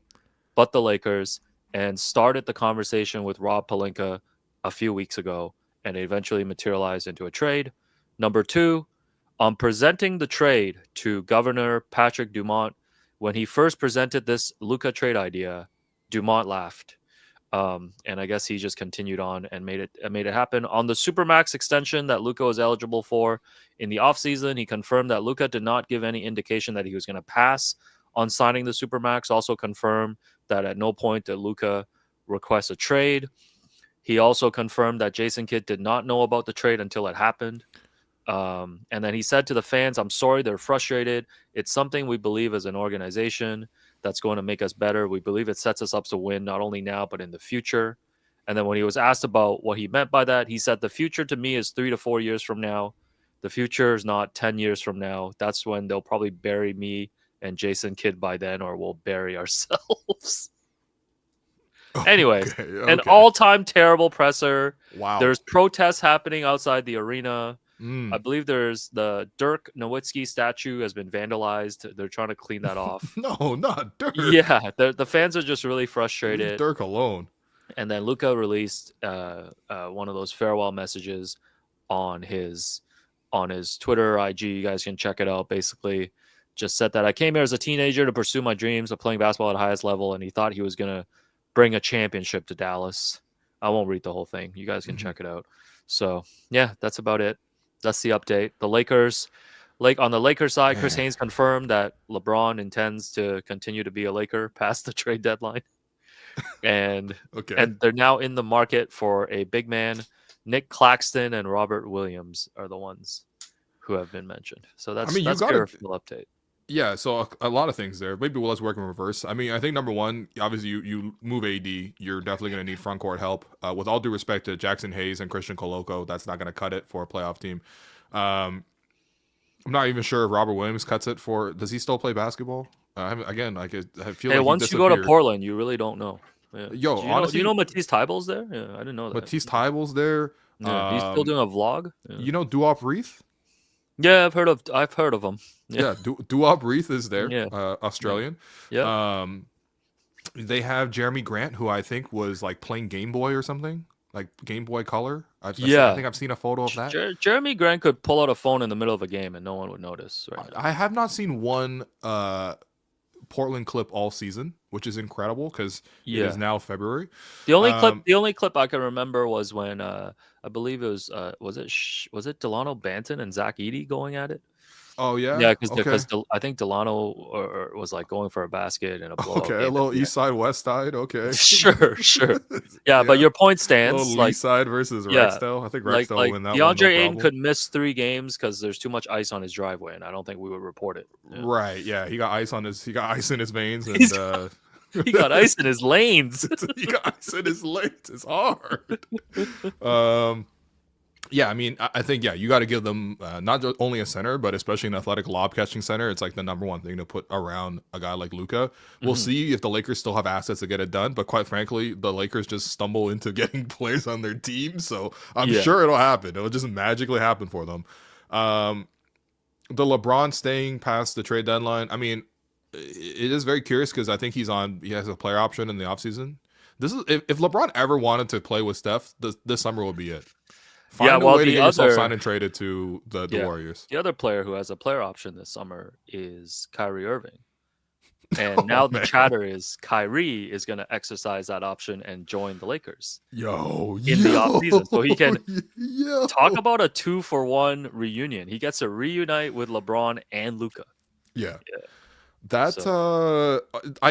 but the Lakers and started the conversation with Rob Pelinka a few weeks ago, and it eventually materialized into a trade. Number 2, on presenting the trade to Governor Patrick Dumont, when he first presented this Luka trade idea, Dumont laughed. And I guess he just continued on and made it happen. On the Supermax extension that Luka was eligible for in the offseason, he confirmed that Luka did not give any indication that he was going to pass on signing the Supermax. Also confirmed that at no point did Luka request a trade. He also confirmed that Jason Kidd did not know about the trade until it happened. And then he said to the fans, "I'm sorry, they're frustrated. It's something we believe as an organization that's going to make us better. We believe it sets us up to win not only now, but in the future." And then when he was asked about what he meant by that, he said, "The future to me is 3 to 4 years from now. The future is not 10 years from now. That's when they'll probably bury me and Jason Kidd by then, or we'll bury ourselves." Anyways, an all-time terrible presser. Wow. There's protests happening outside the arena. Mm. I believe there's the Dirk Nowitzki statue has been vandalized. They're trying to clean that off. No, not Dirk. Yeah, the fans are just really frustrated. Leave Dirk alone. And then Luka released one of those farewell messages on his Twitter, IG. You guys can check it out. Basically, just said that I came here as a teenager to pursue my dreams of playing basketball at the highest level, and he thought he was gonna bring a championship to Dallas. I won't read the whole thing. You guys can check it out. So yeah, that's about it. That's the update. The Lakers, on the Lakers side, Chris Haynes confirmed that LeBron intends to continue to be a Laker past the trade deadline. And they're now in the market for a big man. Nick Claxton and Robert Williams are the ones who have been mentioned. So that's your full update. Yeah, so a lot of things there. Maybe let's work in reverse. I mean, I think number one, obviously you move AD, you're definitely going to need front court help. With all due respect to Jackson Hayes and Christian Coloco, that's not going to cut it for a playoff team. I'm not even sure if Robert Williams cuts it for. Does he still play basketball? I feel like once you go to Portland, you really don't know. Yeah. Yo, honestly, do you know Matisse Thybulle's there? Yeah, I didn't know that. Matisse Thybulle's there. Yeah, he's still doing a vlog. Yeah. You know Duop Reith? Yeah, I've heard of him. Yeah, Duop Reith is there. Yeah. Australian. Yeah. They have Jeremy Grant, who I think was like playing Game Boy or something, like Game Boy Color. I think I've seen a photo of that. Jeremy Grant could pull out a phone in the middle of a game and no one would notice. Right now. I have not seen one Portland clip all season, which is incredible because it is now February. The only clip I can remember was when I believe it was it Delano Banton and Zach Edey going at it. Oh yeah, yeah, because I think Delano was like going for a basket and a blow. Okay, a little East Side West Side. Okay, sure. Yeah, but your point stands. East Side versus Rexdale. I think Rexdale will win that. DeAndre Ayton could miss 3 games because there's too much ice on his driveway, and I don't think we would report it. Yeah. Right? Yeah, he got ice in his veins, and he got ice in his lanes. He got ice in his lanes. It's hard. Yeah, I mean, I think, you got to give them not only a center, but especially an athletic lob catching center. It's like the number one thing to put around a guy like Luka. We'll see if the Lakers still have assets to get it done. But quite frankly, the Lakers just stumble into getting players on their team. So I'm sure it'll happen. It'll just magically happen for them. The LeBron staying past the trade deadline, I mean, it is very curious because I think he has a player option in the offseason. This is if LeBron ever wanted to play with Steph, this summer will be it. Find a way to get yourself signed and traded to the Warriors. The other player who has a player option this summer is Kyrie Irving. And now the chatter is Kyrie is going to exercise that option and join the Lakers. In the offseason. So he can talk about a 2-for-1 reunion. He gets to reunite with LeBron and Luka. Yeah. I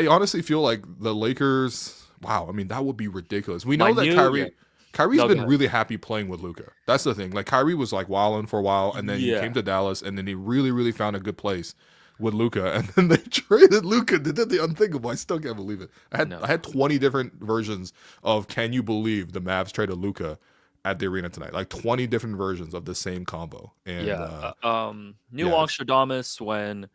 honestly feel like the Lakers, wow, I mean, that would be ridiculous. We know that Kyrie's been really happy playing with Luka. That's the thing. Like Kyrie was like wilding for a while, and then he came to Dallas, and then he really, really found a good place with Luka, and then they traded Luka. They did the unthinkable. I still can't believe it. I had 20 different versions of "Can you believe the Mavs traded Luka" at the arena tonight? Like 20 different versions of the same combo. And Nostradamus when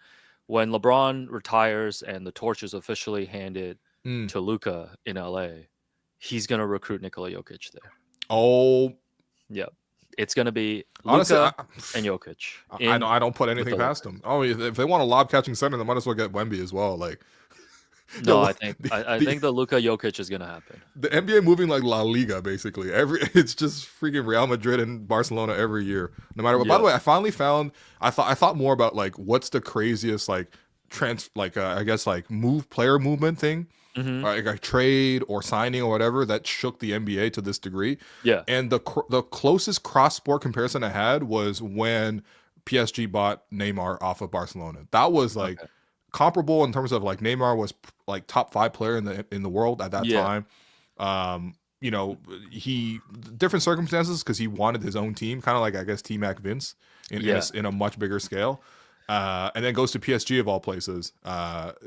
LeBron retires and the torch is officially handed to Luka in LA. He's going to recruit Nikola Jokic there. Oh. Yep. It's going to be Luka and Jokic. I don't put anything past them. Oh, if they want a lob catching center, they might as well get Wemby as well. Like, no, I think the Luka Jokic is going to happen. The NBA moving like La Liga, basically. It's just freaking Real Madrid and Barcelona every year, no matter what. By the way, I finally found. I thought more about like what's the craziest like player movement thing. Like a trade or signing or whatever that shook the NBA to this degree. Yeah. And the closest cross-sport comparison I had was when PSG bought Neymar off of Barcelona. That was like comparable in terms of like Neymar was like top 5 player in the world at that time. he different circumstances because he wanted his own team, kind of like I guess T-Mac Vince in a much bigger scale. And then goes to PSG of all places.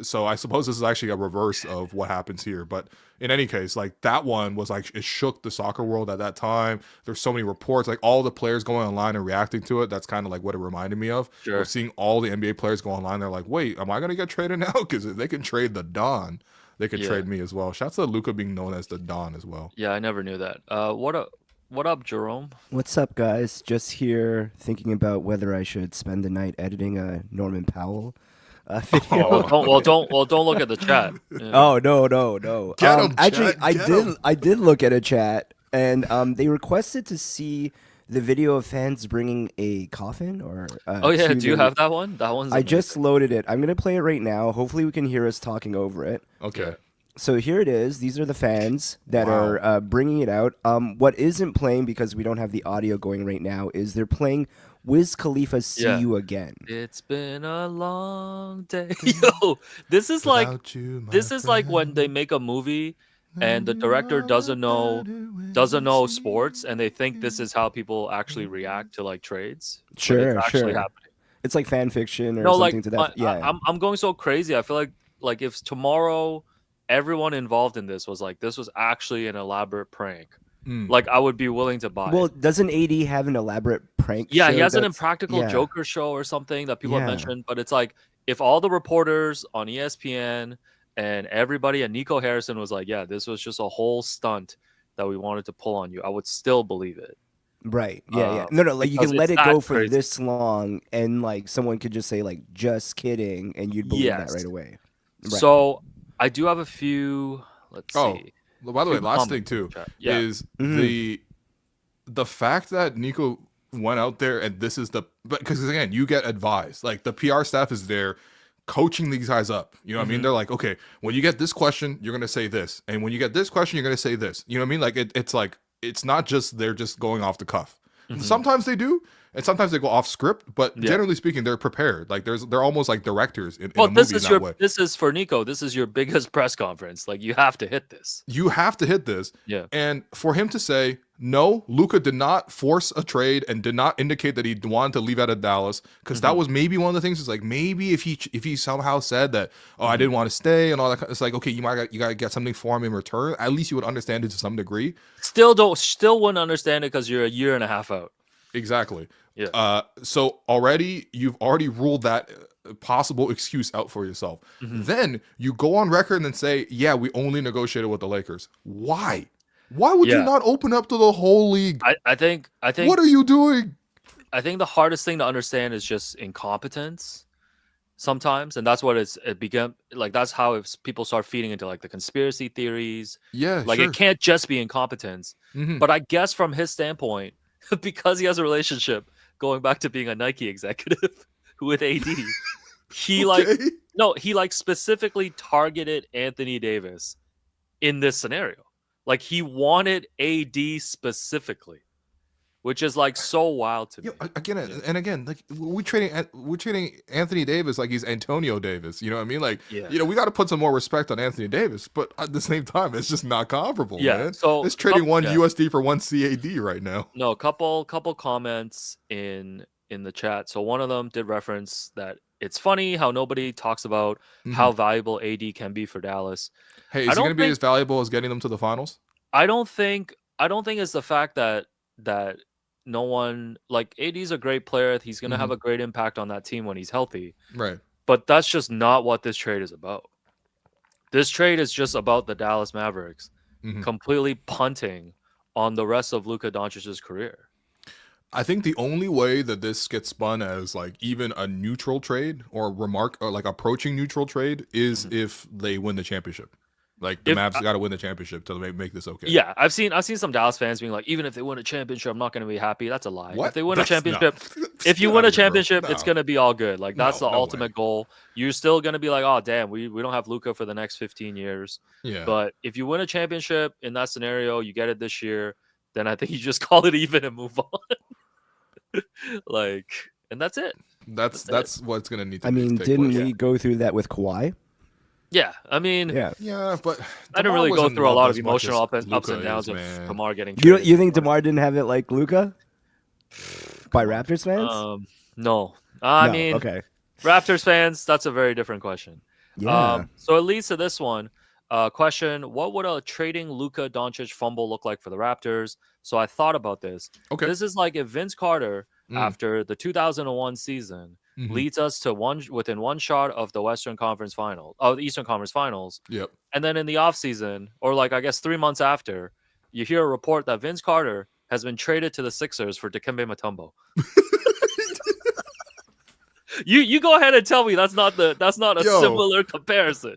So I suppose this is actually a reverse of what happens here. But in any case, like that one was like it shook the soccer world at that time. There's so many reports, like all the players going online and reacting to it. That's kind of like what it reminded me of. Sure. Of seeing all the NBA players go online. They're like, wait, am I gonna get traded now? Because if they can trade the Don, they could trade me as well. Shouts to Luka being known as the Don as well. Yeah, I never knew that. What up, Jerome? What's up, guys? Just here thinking about whether I should spend the night editing a Norman Powell video. Don't look at the chat. Yeah. Oh no. Get 'em, actually, chat, I did look at a chat, and they requested to see the video of fans bringing a coffin or. Do you have that one? That one's. I just loaded it. I'm gonna play it right now. Hopefully, we can hear us talking over it. Okay. So here it is. These are the fans that are bringing it out. What isn't playing because we don't have the audio going right now is they're playing Wiz Khalifa's "See You Again." It's been a long day. Yo, this is like like when they make a movie and the director doesn't know sports and they think this is how people actually react to like trades. Sure. Happening. It's like fan fiction or something to that. Yeah. I'm going so crazy. I feel like if tomorrow everyone involved in this was like this was actually an elaborate prank. Like I would be willing to buy. Well, doesn't AD have an elaborate prank? Yeah, show he has an Impractical Joker show or something that people have mentioned. But it's like if all the reporters on ESPN and everybody and Nico Harrison was like, yeah, this was just a whole stunt that we wanted to pull on you, I would still believe it. Right. Yeah. No. Like you can let it go for this long, and like someone could just say like, "Just kidding," and you'd believe that right away. Right. So I do have a few. Let's see. Well, by the way, last thing too is the fact that Nico went out there and this is because again, you get advised. Like the PR staff is there coaching these guys up. You know what I mean? They're like, okay, when you get this question, you're gonna say this, and when you get this question, you're gonna say this. You know what I mean? Like it's like it's not just they're just going off the cuff. Sometimes they do, and sometimes they go off script. But generally speaking, they're prepared. Like they're almost like directors in a movie in that way. This is for Nico. This is your biggest press conference. Like you have to hit this. You have to hit this. Yeah. And for him to say no, Luka did not force a trade and did not indicate that he wanted to leave out of Dallas because that was maybe one of the things. Is like maybe if he somehow said that I didn't want to stay and all that. It's like okay, you gotta get something for him in return. At least you would understand it to some degree. Still wouldn't understand it because you're a year and a half out. Exactly. Yeah. So you've already ruled that possible excuse out for yourself. Then you go on record and then say, yeah, we only negotiated with the Lakers. Why? Why would you not open up to the whole league? I think what are you doing? I think the hardest thing to understand is just incompetence sometimes, and that's what it began like. That's how people start feeding into like the conspiracy theories. Yeah, like it can't just be incompetence. But I guess from his standpoint, because he has a relationship going back to being a Nike executive with AD, he like specifically targeted Anthony Davis in this scenario. Like he wanted AD specifically, which is like so wild to me. Again, like we're trading Anthony Davis like he's Antonio Davis. You know what I mean? Like, we got to put some more respect on Anthony Davis, but at the same time, it's just not comparable. Man. So it's trading one USD for one CAD right now. No, couple comments in the chat. So one of them did reference that it's funny how nobody talks about how valuable AD can be for Dallas. Hey, is he going to be as valuable as getting them to the finals? I don't think it's the fact that no one like AD's a great player. He's going to have a great impact on that team when he's healthy. Right. But that's just not what this trade is about. This trade is just about the Dallas Mavericks completely punting on the rest of Luka Doncic's career. I think the only way that this gets spun as like even a neutral trade or like approaching neutral trade is if they win the championship. Like the Mavs got to win the championship to make this okay. Yeah, I've seen some Dallas fans being like, even if they win a championship, I'm not going to be happy. That's a lie. What? If they win a championship, it's going to be all good. Like that's the ultimate goal. You're still going to be like, oh damn, we don't have Luka for the next 15 years. Yeah. But if you win a championship in that scenario, you get it this year, then I think you just call it even and move on. And that's it. That's what's going to need to didn't we go through that with Kawhi? Yeah, I mean, Yeah, but I didn't DeMar really go wasn't through a loved lot as of much emotional as ups Luka and downs is, of man. DeMar getting You traded. think DeMar didn't have it like Luka? By Raptors fans? No. I No, mean, okay. Raptors fans, that's a very different question. Yeah. So it leads to this one question: what would a trading Luka Doncic fumble look like for the Raptors? So I thought about this. Okay. This is like if Vince Carter, Mm. after the 2001 season, leads us to within one shot of the Eastern Conference Finals. Yep. And then in the offseason, or like I guess 3 months after, you hear a report that Vince Carter has been traded to the Sixers for Dikembe Mutombo. You go ahead and tell me that's not a similar comparison.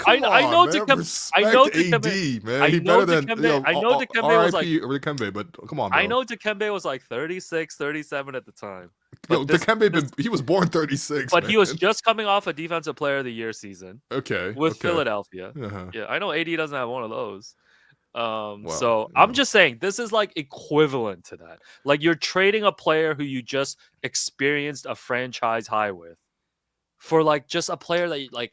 I know Dikembe, man. I He know better than Dikembe, I know Dikembe was like Dikembe, but come on, bro. I know Dikembe was like 36, 37 at the time. Yo, Dikembe he was born 36, but man. he was just coming off a Defensive Player of the Year season. Okay. With Philadelphia. Uh-huh. Yeah, I know AD doesn't have one of those. Well, I'm just saying this is like equivalent to that. Like you're trading a player who you just experienced a franchise high with for like just a player that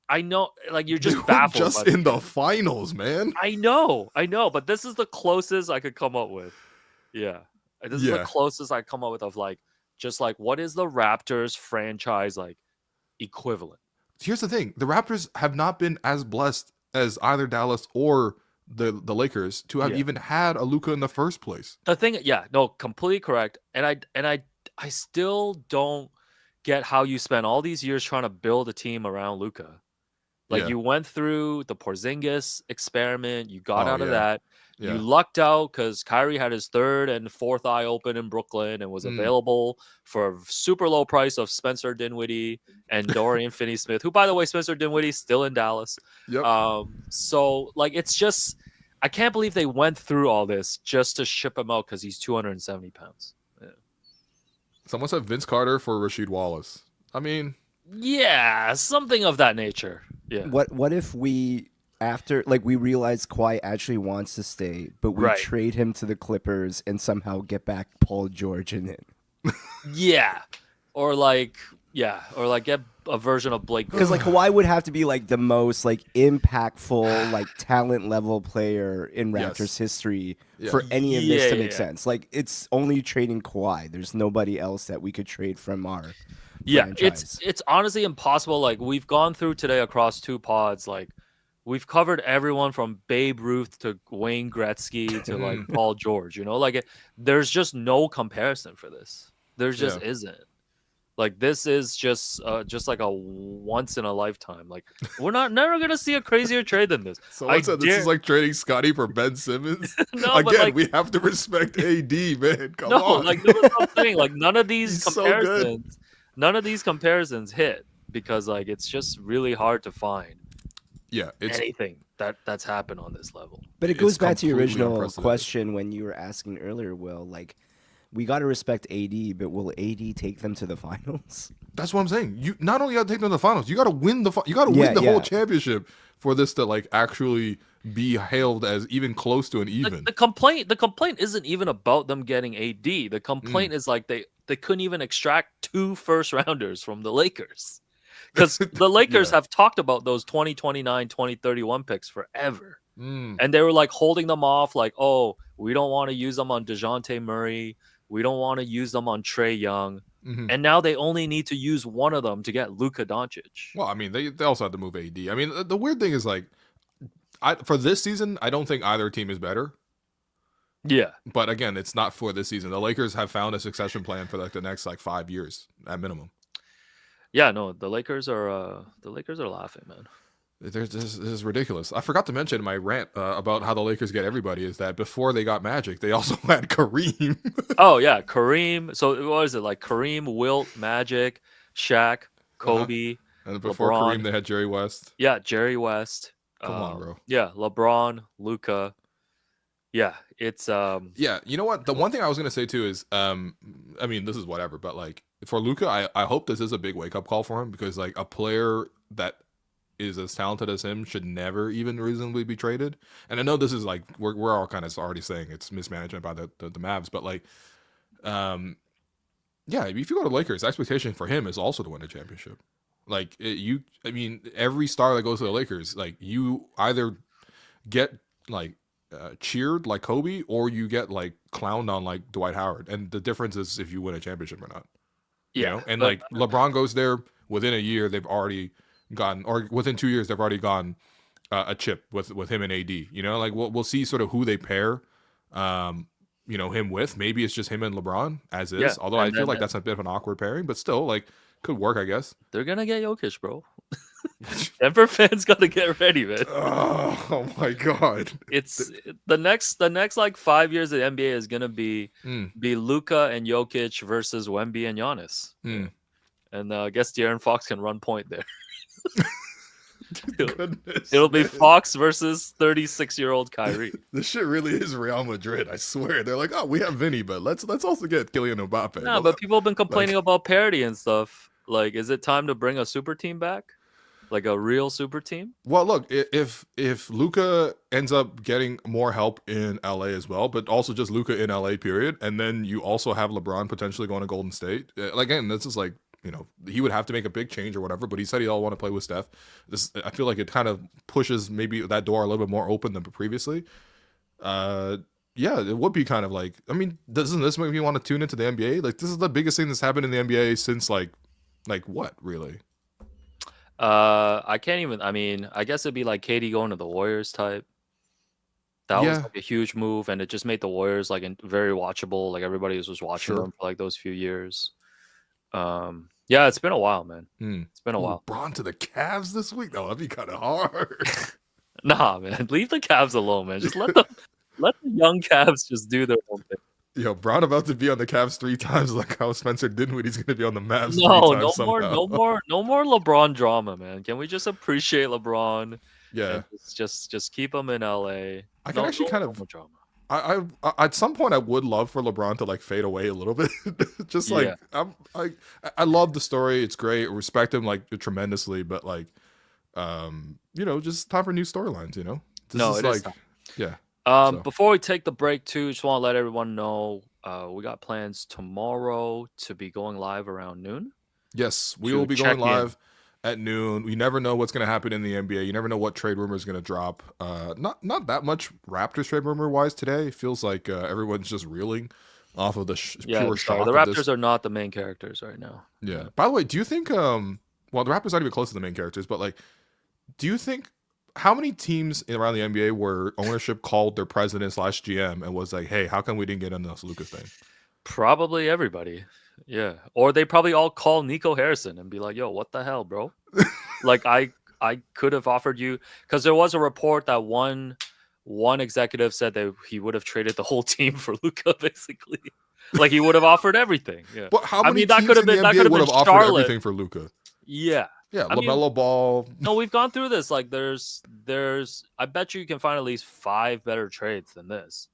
I know like you're just baffled. Just in the finals, man. I know, but this is the closest I could come up with. Yeah. This is the closest I come up with of like just like what is the Raptors franchise like equivalent? Here's the thing. The Raptors have not been as blessed as either Dallas or the Lakers to have even had a Luka in the first place. The thing, completely correct. And I still don't get how you spent all these years trying to build a team around Luka. Like you went through the Porzingis experiment, you got out of that. You lucked out because Kyrie had his third and fourth eye open in Brooklyn and was available for a super low price of Spencer Dinwiddie and Dorian Finney-Smith, who, by the way, Spencer Dinwiddie still in Dallas. Yep. So, like, it's just I can't believe they went through all this just to ship him out because he's 270 pounds. Yeah. Someone said Vince Carter for Rasheed Wallace. I mean, yeah, something of that nature. Yeah. What if we we realize Kawhi actually wants to stay, but we trade him to the Clippers and somehow get back Paul George in it? Or get a version of Blake because like Kawhi would have to be like the most like impactful like talent level player in Raptors history for any of this to make sense. Like it's only trading Kawhi. There's nobody else that we could trade from our franchise. It's honestly impossible. Like we've gone through today across two pods, like we've covered everyone from Babe Ruth to Wayne Gretzky to like Paul George, like there's just no comparison for this. There just isn't. Like this is just like a once in a lifetime. Like we're never gonna see a crazier trade than this. Someone said this is like trading Scotty for Ben Simmons. No, again, we have to respect AD, man. Come on. Like no, I'm saying like none of these comparisons hit because like it's just really hard to find. It's anything that's happened on this level. But it goes back to your original question when you were asking earlier, Will, like we got to respect AD, but will AD take them to the finals? That's what I'm saying. You not only got to take them to the finals, you got to win the whole championship for this to like actually be hailed as even close to an even. The complaint isn't even about them getting AD. The complaint is like they couldn't even extract 2 first rounders from the Lakers. Because the Lakers have talked about those 2029, 2031 picks forever. And they were like holding them off like, oh, we don't want to use them on DeJounte Murray. We don't want to use them on Trae Young. And now they only need to use one of them to get Luka Doncic. Well, I mean, they also had to move AD. I mean, the weird thing is like, for this season, I don't think either team is better. Yeah. But again, it's not for this season. The Lakers have found a succession plan for like the next like 5 years at minimum. Yeah, no, the Lakers are laughing, man. This is ridiculous. I forgot to mention in my rant about how the Lakers get everybody is that before they got Magic, they also had Kareem. Oh yeah, Kareem. So what is it like? Kareem, Wilt, Magic, Shaq, Kobe, and before LeBron. Kareem, they had Jerry West. Yeah, Jerry West. Come on, bro. Yeah, LeBron, Luka. Yeah, it's Yeah, you know what? The one thing I was gonna say too is I mean, this is whatever, but like for Luka, I hope this is a big wake up call for him because like a player that is as talented as him should never even reasonably be traded. And I know this is like we're all kind of already saying it's mismanagement by the Mavs, but like yeah, if you go to Lakers, expectation for him is also to win a championship. Like I mean, every star that goes to the Lakers, like you either get like cheered like Kobe, or you get like clowned on like Dwight Howard, and the difference is if you win a championship or not. You know, and like LeBron goes there within a year, they've already gotten, or within 2 years, they've already gotten a chip with him and AD. You know, like we'll see sort of who they pair, you know, him with. Maybe it's just him and LeBron as is. Although I feel like that's a bit of an awkward pairing, but still, like, could work, I guess. They're gonna get Jokic, bro. Denver fans gotta get ready, man. Oh my god! It's the next like 5 years of the NBA is gonna be Luka and Jokic versus Wemby and Giannis, and I guess De'Aaron Fox can run point there. It'll be Fox versus 36-year-old Kyrie. This shit really is Real Madrid. I swear. They're like, oh, we have Vinny, but let's also get Kylian Mbappe. No, but people have been complaining about parity and stuff. Like, is it time to bring a super team back? Like a real super team? Well, look, if Luka ends up getting more help in LA as well, but also just Luka in LA, period, and then you also have LeBron potentially going to Golden State. Again, this is like, you know, he would have to make a big change or whatever, but he said he'd all want to play with Steph. I feel like it kind of pushes maybe that door a little bit more open than previously. Yeah, it would be kind of like, I mean, doesn't this make me want to tune into the NBA? Like, this is the biggest thing that's happened in the NBA since like what, really? I can't even, I mean, I guess it'd be like KD going to the Warriors type. That was like a huge move, and it just made the Warriors like very watchable. Like everybody was just watching them for like those few years. Yeah, it's been a while, man. It's been a while. LeBron to the Cavs this week? No, that'd be kind of hard. Nah, man, leave the Cavs alone, man. Just let the young Cavs just do their own thing. Yo, Bron about to be on the Cavs 3 times, like how Spencer Dinwiddie is going to be on the Mavs. No more LeBron drama, man. Can we just appreciate LeBron? Yeah, just keep him in LA. I can actually kind of drama. I at some point I would love for LeBron to like fade away a little bit. Just like I love the story. It's great. I respect him like tremendously, but like you know, just time for new storylines, you know? Before we take the break too, just want to let everyone know we got plans tomorrow to be going live around noon. Yes, we will be going live at noon. We never know what's going to happen in the NBA. You never know what trade rumor is going to drop. Not that much Raptors trade rumor wise today. It feels like everyone's just reeling off of the pure shock. The Raptors are not the main characters right now. Yeah. By the way, do you think well, the Raptors aren't even close to the main characters, but like, do you think how many teams around the NBA where ownership called their president / GM and was like, hey, how come we didn't get on this Luka thing? Probably everybody. Yeah. Or they probably all call Nico Harrison and be like, yo, what the hell, bro? Like, I could have offered you, because there was a report that one executive said that he would have traded the whole team for Luka, basically. Like, he would have offered everything. Yeah. But how many teams in the NBA would have offered everything for Luka? Yeah. Yeah, LaMelo Ball. No, we've gone through this. Like, there's I bet you can find at least 5 better trades than this.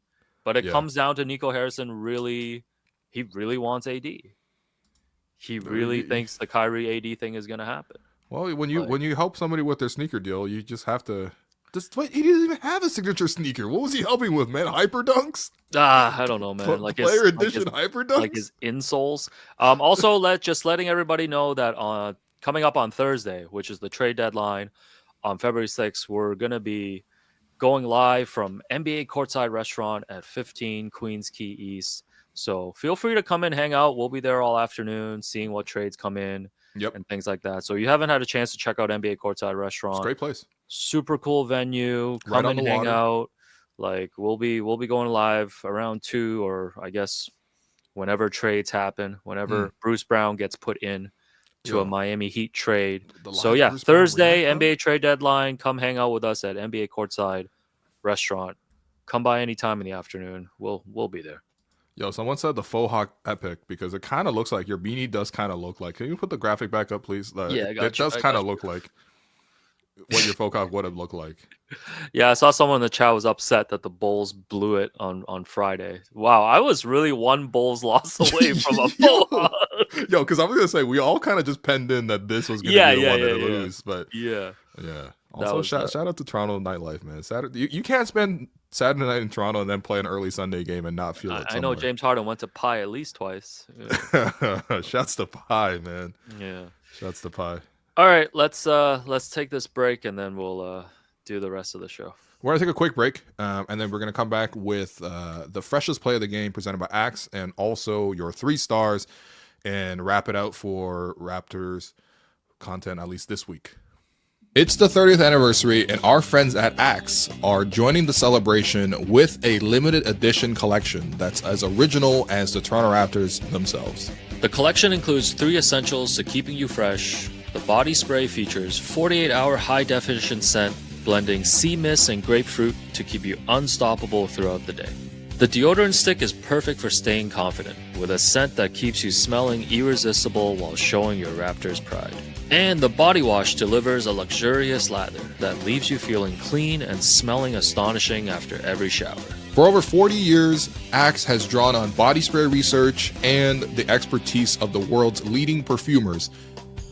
But it comes down to Nico Harrison he really wants AD. He really thinks the Kyrie AD thing is going to happen. Well, when you help somebody with their sneaker deal, you just have to. Wait, he didn't even have a signature sneaker. What was he helping with, man? Hyper dunks? I don't know, man. Like player edition hyper dunks, like his insoles. Also, letting everybody know that coming up on Thursday, which is the trade deadline, on February 6th, we're gonna be going live from NBA Courtside Restaurant at 15 Queens Quay East. So feel free to come and hang out. We'll be there all afternoon, seeing what trades come in. And things like that. So you haven't had a chance to check out NBA Courtside Restaurant. It's a great place. Super cool venue. Come and hang out. Like we'll be going live around 2, or I guess whenever trades happen, whenever Bruce Brown gets put in to a Miami Heat trade. So yeah, Bruce Thursday NBA trade deadline. Come hang out with us at NBA Courtside Restaurant. Come by anytime in the afternoon. We'll be there. Yo, someone said the faux hawk epic because it kind of looks like your beanie does kind of look like. Can you put the graphic back up, please? It does kind of look like what your faux hawk would have looked like. Yeah, I saw someone in the chat was upset that the Bulls blew it on Friday. Wow, I was really one Bulls loss away from a faux hawk. Yo, because I was gonna say we all kind of just penned in that this was gonna be the one to lose, but yeah. Also, shout out to Toronto nightlife, man. Saturday, you can't spend Saturday night in Toronto and then play an early Sunday game and not feel it. I know James Harden went to Pie at least twice. Shouts to Pie, man. Yeah. Shouts to Pie. All right, let's take this break and then we'll do the rest of the show. We're going to take a quick break, and then we're going to come back with the freshest play of the game presented by Axe, and also your 3 stars, and wrap it out for Raptors content, at least this week. It's the 30th anniversary, and our friends at Axe are joining the celebration with a limited edition collection that's as original as the Toronto Raptors themselves. The collection includes 3 essentials to keeping you fresh. The body spray features 48-hour high-definition scent, blending sea mist and grapefruit to keep you unstoppable throughout the day. The deodorant stick is perfect for staying confident, with a scent that keeps you smelling irresistible while showing your Raptors pride. And the body wash delivers a luxurious lather that leaves you feeling clean and smelling astonishing after every shower. For over 40 years, Axe has drawn on body spray research and the expertise of the world's leading perfumers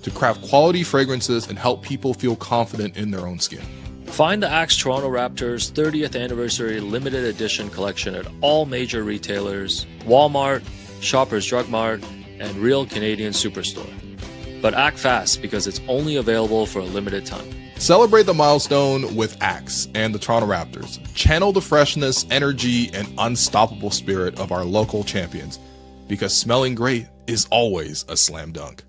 to craft quality fragrances and help people feel confident in their own skin. Find the Axe Toronto Raptors 30th Anniversary Limited Edition collection at all major retailers, Walmart, Shoppers Drug Mart, and Real Canadian Superstore. But act fast because it's only available for a limited time. Celebrate the milestone with Axe and the Toronto Raptors. Channel the freshness, energy, and unstoppable spirit of our local champions, because smelling great is always a slam dunk.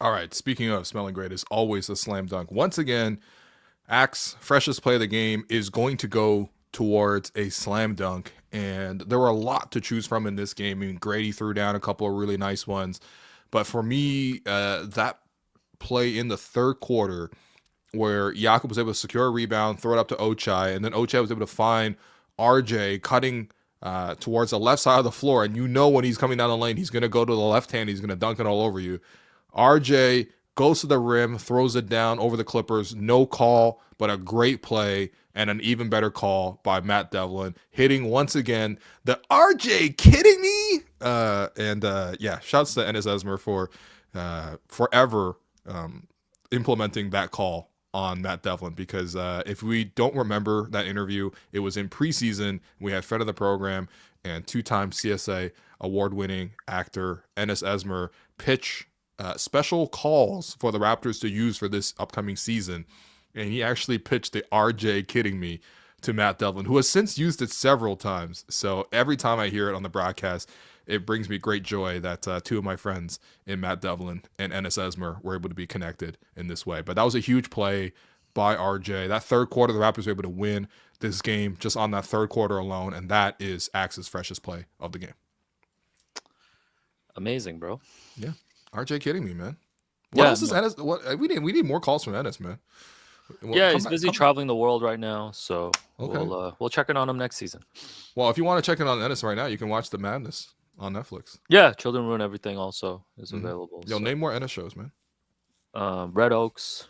All right, speaking of smelling great is always a slam dunk. Once again, Axe freshest play of the game is going to go towards a slam dunk, and there were a lot to choose from in this game. I mean, Gradey threw down a couple of really nice ones, but for me, that play in the third quarter where Jakob was able to secure a rebound, throw it up to Ochai, and then Ochai was able to find RJ cutting towards the left side of the floor, and you know when he's coming down the lane, he's going to go to the left hand, he's going to dunk it all over you. RJ goes to the rim, throws it down over the Clippers. No call, but a great play and an even better call by Matt Devlin, hitting once again the RJ kidding me? Yeah, shouts to Enes Esmer for forever implementing that call on Matt Devlin, because if we don't remember that interview, it was in preseason. We had friend of the program and 2-time CSA award-winning actor Enes Esmer pitch special calls for the Raptors to use for this upcoming season, and he actually pitched the RJ kidding me to Matt Devlin, who has since used it several times. So every time I hear it on the broadcast, it brings me great joy that 2 of my friends in Matt Devlin and Enes Esmer were able to be connected in this way. But that was a huge play by RJ. That third quarter, the Raptors were able to win this game just on that third quarter alone, and that is Axe's freshest play of the game. Amazing, bro. Yeah. RJ kidding me, man. What else is Enes? We need more calls from Enes, man. He's busy traveling the world right now, so okay. We'll check in on him next season. Well, if you want to check in on Enes right now, you can watch The Madness on Netflix. Yeah, Children Ruin Everything also is available. Yo, name more Enes shows, man. Red Oaks.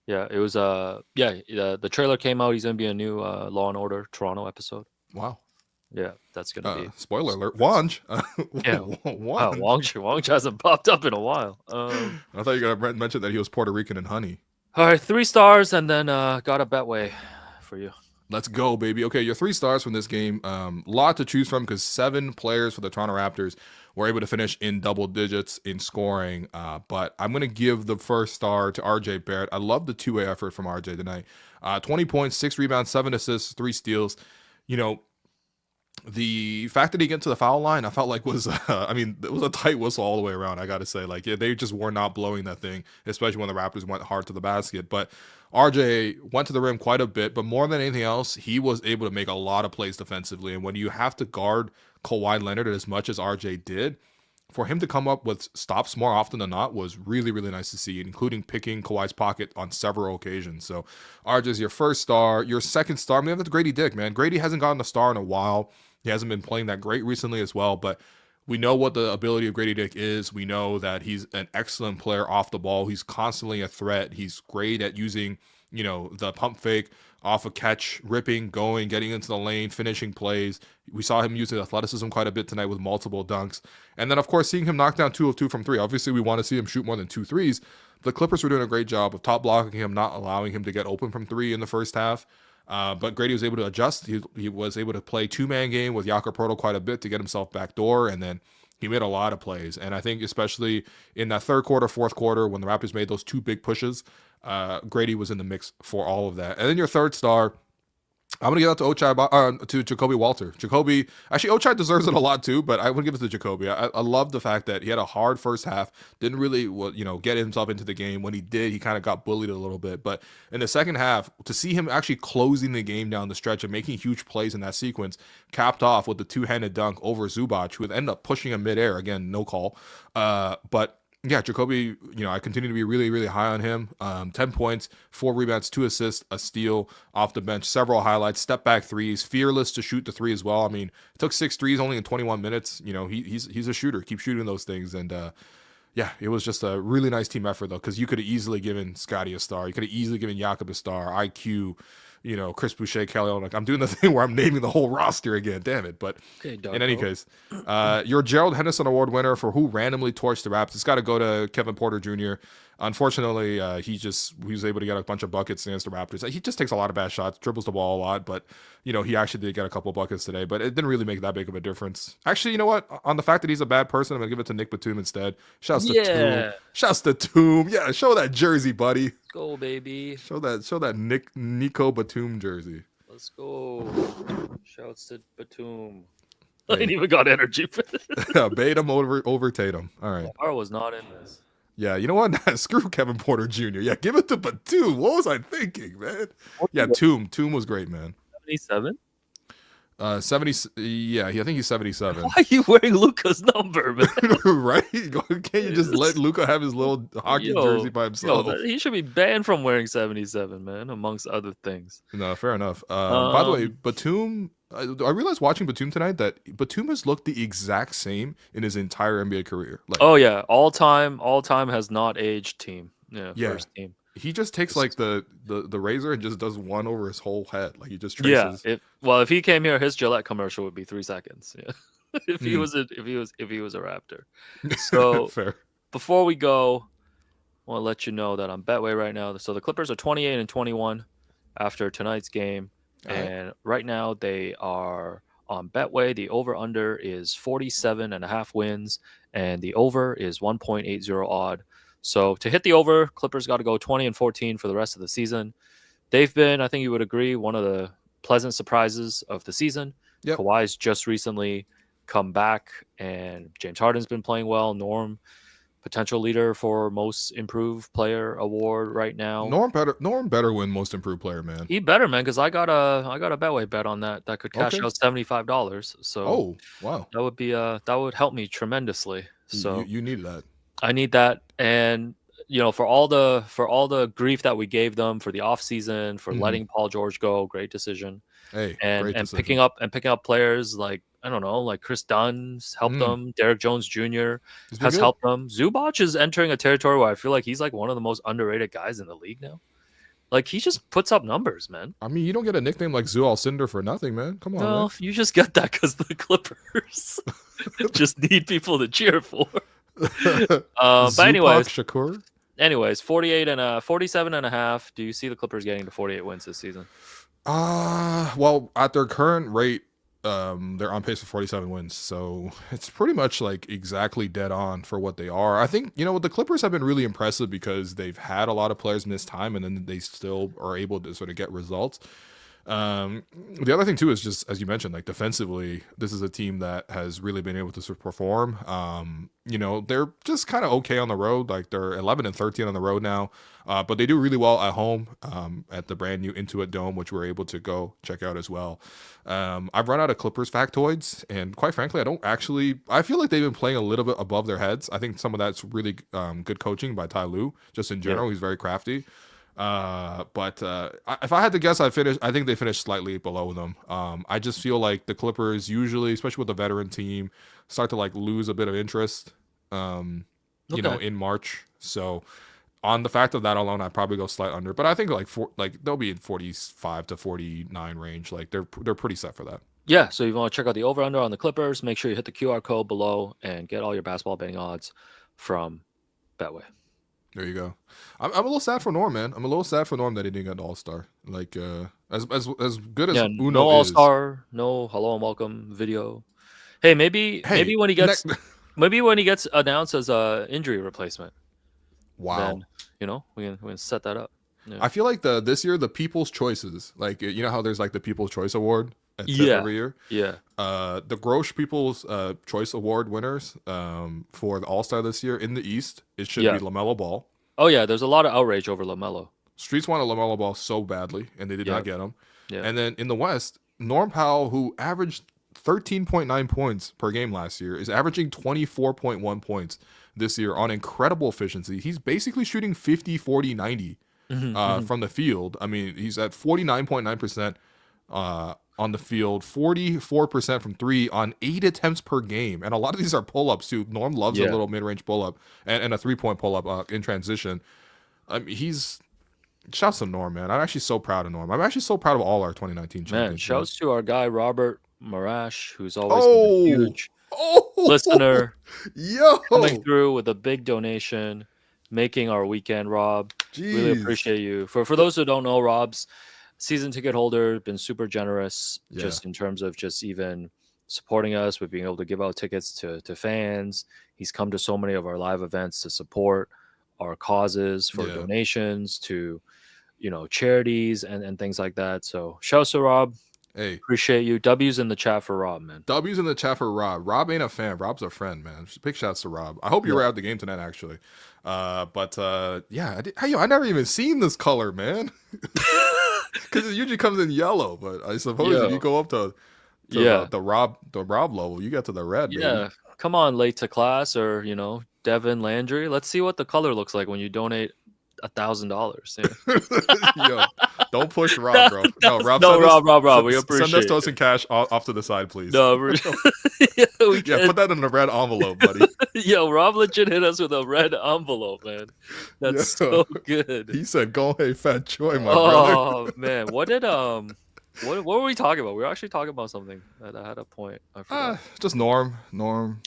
Yeah, it was the trailer came out. He's gonna be a new Law and Order Toronto episode. Wow. Yeah, that's gonna be. Spoiler alert. Wonge. Yeah, Wonge hasn't popped up in a while. I thought you were gonna mention that he was Puerto Rican and honey. All right, 3 stars, and then got a Betway for you. Let's go, baby. Okay, your 3 stars from this game. Lot to choose from because 7 players for the Toronto Raptors were able to finish in double digits in scoring. But I'm going to give the first star to RJ Barrett. I love the two-way effort from RJ tonight. 20 points, 6 rebounds, 7 assists, 3 steals. You know, the fact that he get to the foul line, I felt like was, it was a tight whistle all the way around. I got to say, they just were not blowing that thing, especially when the Raptors went hard to the basket. But RJ went to the rim quite a bit, but more than anything else, he was able to make a lot of plays defensively. And when you have to guard Kawhi Leonard as much as RJ did, for him to come up with stops more often than not was really, really nice to see, including picking Kawhi's pocket on several occasions. So RJ's your first star. Your second star, that's Gradey Dick, man. Gradey hasn't gotten a star in a while. He hasn't been playing that great recently as well, but we know what the ability of Gradey Dick is. We know that he's an excellent player off the ball. He's constantly a threat. He's great at using, the pump fake off a catch, ripping, going, getting into the lane, finishing plays. We saw him using athleticism quite a bit tonight with multiple dunks. And then, of course, seeing him knock down 2 of 2 from 3. Obviously, we want to see him shoot more than 2 threes. The Clippers were doing a great job of top blocking him, not allowing him to get open from 3 in the first half. But Gradey was able to adjust. He was able to play 2-man game with Jakob Poeltl quite a bit to get himself backdoor, and then He made a lot of plays, and I think especially in that third quarter, fourth quarter, when the Raptors made those 2 big pushes, Gradey was in the mix for all of that. And then your third star, I'm gonna give that to Jacoby Walter. Jacoby, actually, Ochai deserves it a lot too, but I would give it to Jacoby. I love the fact that he had a hard first half, didn't really, get himself into the game. When he did, he kind of got bullied a little bit. But in the second half, to see him actually closing the game down the stretch and making huge plays in that sequence, capped off with the 2-handed dunk over Zubac, who would end up pushing him midair. Again, no call. But yeah, Jacoby, I continue to be really, really high on him. 10 points, 4 rebounds, 2 assists, a steal off the bench, several highlights, step back threes, fearless to shoot the 3 as well. I mean, took 6 threes only in 21 minutes. He's a shooter. Keep shooting those things. And yeah, it was just a really nice team effort though, because you could have easily given Scotty a star. You could have easily given Jakob a star, IQ, Chris Boucher, Kelly Olynyk. I'm doing the thing where I'm naming the whole roster again. Damn it. But in any case, your Gerald Henderson Award winner for who randomly torched the Raps, it's got to go to Kevin Porter Jr. Unfortunately, he was able to get a bunch of buckets against the Raptors. He just takes a lot of bad shots, dribbles the ball a lot, but he actually did get a couple of buckets today, but it didn't really make that big of a difference. Actually, you know what? On the fact that he's a bad person, I'm gonna give it to Nic Batum instead. Shouts to Toom. Shouts to Toom. Yeah, show that jersey, buddy. Go, baby. Show that Nico Batum jersey. Let's go. Shouts to Batum. I ain't even got energy for this. Batum over Tatum. All right. Lamar was not in this. Yeah, you know what? Screw Kevin Porter Jr. Yeah, give it to Batum. What was I thinking, man? Yeah, Toom was great, man. 77? 70. Yeah, I think he's 77. Why are you wearing Luka's number, man? Right? Can't you just let Luka have his little hockey jersey by himself? He should be banned from wearing 77, man, amongst other things. No, fair enough. By the way, Batum, I realized watching Batum tonight that Batum has looked the exact same in his entire NBA career. Oh yeah, all time has not aged team. Yeah, first team. He just takes like the razor and just does one over his whole head. Like he just traces. Yeah. If he came here, his Gillette commercial would be 3 seconds. Yeah. if he was a Raptor. So fair. Before we go, I want to let you know that on Betway right now. So the Clippers are 28-21 after tonight's game. And right now they are on Betway. The over-under is 47.5 wins, and the over is 1.80 odd. So to hit the over, Clippers got to go 20-14 for the rest of the season. They've been, I think you would agree, one of the pleasant surprises of the season. Yep. Kawhi's just recently come back, and James Harden's been playing well. Norm, potential leader for most improved player award right now. Norm better win most improved player, man. He better, man, because I got a Betway bet on that could cash out $75. So wow, that would help me tremendously. So you need that. I need that, and for all the grief that we gave them for the offseason, for letting Paul George go, great decision. Hey, and picking up players like, I don't know, like Chris Dunn's helped them. Derek Jones Jr. has helped them. Zubac is entering a territory where I feel like he's like one of the most underrated guys in the league now. Like he just puts up numbers, man. I mean, you don't get a nickname like Zoo Alcindor for nothing, man. Come on, man. You just get that because the Clippers just need people to cheer for. But anyways, 47.5. Do you see the Clippers getting to 48 wins this season? Well, at their current rate, they're on pace for 47 wins, so it's pretty much like exactly dead on for what they are. I think the Clippers have been really impressive because they've had a lot of players miss time, and then they still are able to sort of get results. The other thing too is just, as you mentioned, like defensively, this is a team that has really been able to sort of perform. They're just kind of okay on the road. Like they're 11-13 on the road now, but they do really well at home at the brand new Intuit Dome, which we're able to go check out as well. I've run out of Clippers factoids, and quite frankly, I feel like they've been playing a little bit above their heads. I think some of that's really good coaching by Ty Lue, just in general. Yeah. He's very crafty. But if I had to guess, I think they finished slightly below them. I just feel like the Clippers usually, especially with the veteran team, start to like lose a bit of interest, in March. So on the fact of that alone, I'd probably go slight under, but I think they'll be in 45 to 49 range. Like they're pretty set for that. Yeah. So if you want to check out the over under on the Clippers, make sure you hit the QR code below and get all your basketball betting odds from Betway. There you go. I'm a little sad for Norm, man. I'm a little sad for Norm that he didn't get an All-Star. Like as good as Uno no All-Star, no hello and welcome video. Hey, maybe when he gets Maybe when he gets announced as a injury replacement. Wow. Then, we can set that up. Yeah. I feel like this year the People's Choices, like you know how there's like the People's Choice Award at TIP every year. Yeah. The Grosh People's Choice Award winners for the All Star this year in the East, it should be LaMelo Ball. Oh yeah, there's a lot of outrage over LaMelo. Streets wanted LaMelo Ball so badly, and they did not get him. Yeah. And then in the West, Norm Powell, who averaged 13.9 points per game last year, is averaging 24.1 points this year on incredible efficiency. He's basically shooting 50, 40, 90 from the field. I mean, he's at 49.9% on the field, 44% from three on 8 attempts per game. And a lot of these are pull-ups, too. Norm loves a little mid-range pull-up and a three-point pull-up in transition. I mean, shouts to Norm, man. I'm actually so proud of Norm. I'm actually so proud of all our 2019 champions. Man, shouts to our guy, Robert Marash, who's always been a huge listener. Coming through with a big donation, making our weekend, Rob. Jeez. Really appreciate you. For those who don't know, Rob's season ticket holder, been super generous just in terms of just even supporting us with being able to give out tickets to fans. He's come to so many of our live events to support our causes for donations to charities and things like that. So shouts to Rob. Hey, appreciate you. W's in the chat for Rob, man. W's in the chat for Rob. Rob ain't a fan. Rob's a friend, man. Big shouts to Rob. I hope you were at the game tonight, actually. I never even seen this color, man. Because it usually comes in yellow, but I suppose if you go up to the Rob level, you get to the red. Yeah, baby. Come on, late to class or Devin Landry. Let's see what the color looks like when you donate $1,000. Yo, don't push Rob, bro. No, Rob. We appreciate. Send us to us in cash off to the side, please. No, put that in a red envelope, buddy. Yo, Rob legit hit us with a red envelope, man. That's so good. He said, "Go hey, fat Joy, my brother." Oh man, what were we talking about? We were actually talking about something that I had a point. I forgot. Just Norm.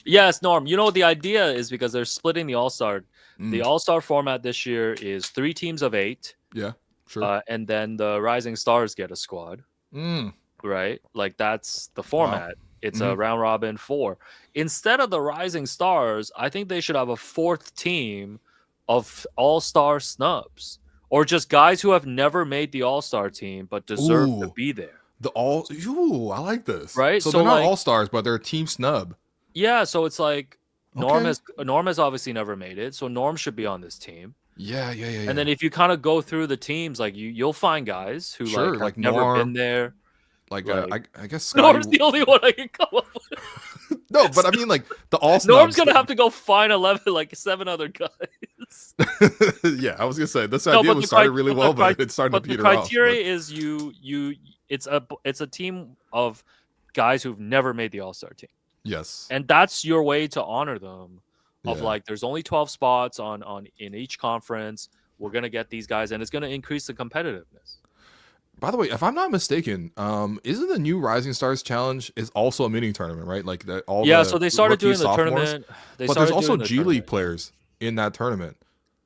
Yes, Norm. The idea is because they're splitting the All-Star. The All-Star format this year is 3 teams of 8. Yeah, sure. And then the Rising Stars get a squad. Right? Like that's the format. Wow. It's a round robin 4. Instead of the Rising Stars, I think they should have a 4th team of All-Star snubs. Or just guys who have never made the All-Star team but deserve to be there. I like this. Right? So they're not All-Stars, but they're a team snub. Yeah, so it's like Norm has obviously never made it, so Norm should be on this team. Yeah. And then if you kind of go through the teams, like you'll find guys who have never Norm, been there. I guess Scotty... Norm's the only one I can come up with. No, but I mean the all snubs. Norm's gonna have to go find 7 other guys. Yeah, I was gonna say this idea was started really well, but it's starting to peter off. The criteria is it's a team of guys who've never made the All-Star team. Yes, and that's your way to honor them. There's only 12 spots in each conference. We're gonna get these guys, and it's gonna increase the competitiveness. By the way, if I'm not mistaken, isn't the new Rising Stars Challenge is also a mini tournament, right? Like so they started doing the tournament. But there's also G League players in that tournament.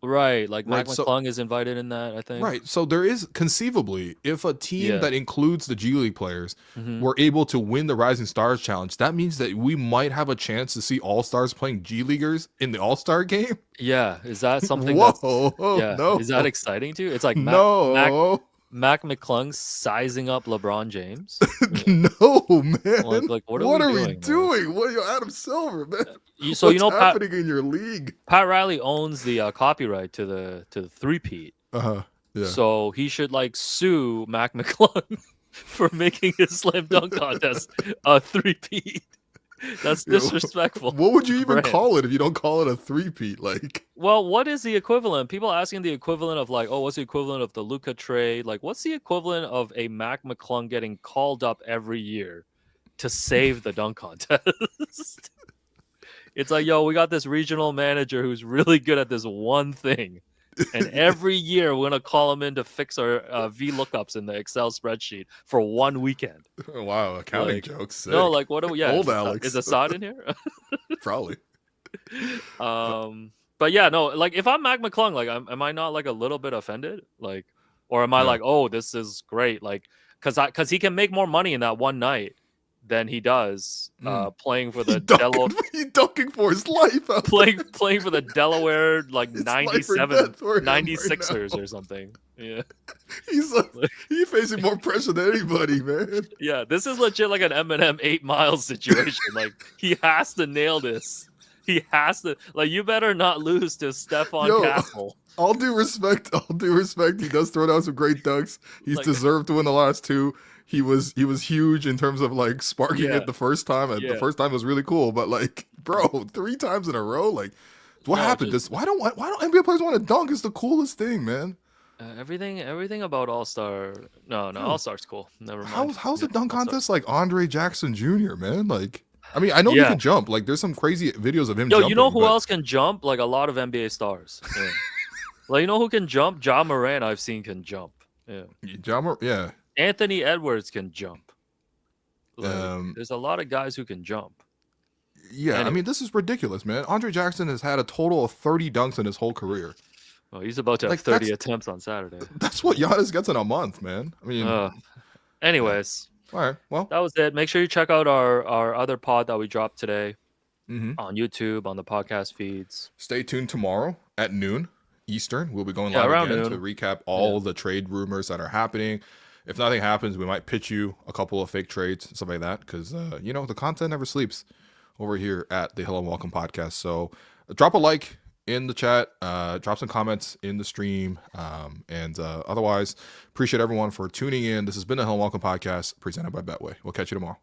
Right, like Mac McClung is invited in that, I think. Right, so there is conceivably, if a team that includes the G League players were able to win the Rising Stars Challenge, that means that we might have a chance to see All-Stars playing G Leaguers in the All-Star game? Yeah, is that something no. Is that exciting to you? It's like Mac McClung sizing up LeBron James. No, man. Like what are we doing? What are you, Adam Silver, man? What's happening in your league? Pat Riley owns the copyright to the 3-peat. Yeah. So he should sue Mac McClung for making his slam dunk contest a 3-peat. That's disrespectful. What would you even call it if you don't call it a 3-peat? Well, what is the equivalent? People asking the equivalent of what's the equivalent of the Luka trade? What's the equivalent of a Mac McClung getting called up every year to save the dunk contest? It's like, we got this regional manager who's really good at this one thing. And every year we're going to call him in to fix our VLOOKUPs in the Excel spreadsheet for one weekend. Wow, accounting jokes. Sick. No, what do we... Yeah, Old Alex. Is Assad in here? Probably. But yeah, no, if I'm Mac McClung, am I not a little bit offended? Or am I oh, this is great? Because he can make more money in that one night than he does playing for the He's dunking for his life. Playing for the Delaware like It's 97 for him 96ers right now. or something. Yeah. He's facing more pressure than anybody, man. Yeah, this is legit like an Eminem 8 Mile situation. Like he has to nail this. He has to, like, you better not lose to Stephon Castle. All due respect. He does throw down some great dunks. He's Like, deserved to win the last two. He was huge in terms of like sparking it the first time. And the first time was really cool. But like, bro, 3 times in a row, like, what happened? Why don't NBA players want to dunk? It's the coolest thing, man. Everything about All-Star. No, All-Star's cool. Never mind. How's the dunk contest like Andre Jackson Jr., man? Like, I mean, I know he can jump. Like, there's some crazy videos of him jumping. You know who else can jump? Like, a lot of NBA stars. Yeah. Like, you know who can jump? Ja Morant, I've seen, can jump. Yeah. Anthony Edwards can jump. Like, there's a lot of guys who can jump. Yeah, anyway. I mean, this is ridiculous, man. Andre Jackson has had a total of 30 dunks in his whole career. Well, he's about to have 30 attempts on Saturday. That's what Giannis gets in a month, man. I mean, anyways. All right, well. That was it. Make sure you check out our other pod that we dropped today on YouTube, on the podcast feeds. Stay tuned tomorrow at noon Eastern. We'll be going live again to recap all the trade rumors that are happening. If nothing happens, we might pitch you a couple of fake trades, stuff like that, because, the content never sleeps over here at the Hello and Welcome podcast. So drop a like in the chat, drop some comments in the stream, and otherwise, appreciate everyone for tuning in. This has been the Hello and Welcome podcast presented by Betway. We'll catch you tomorrow.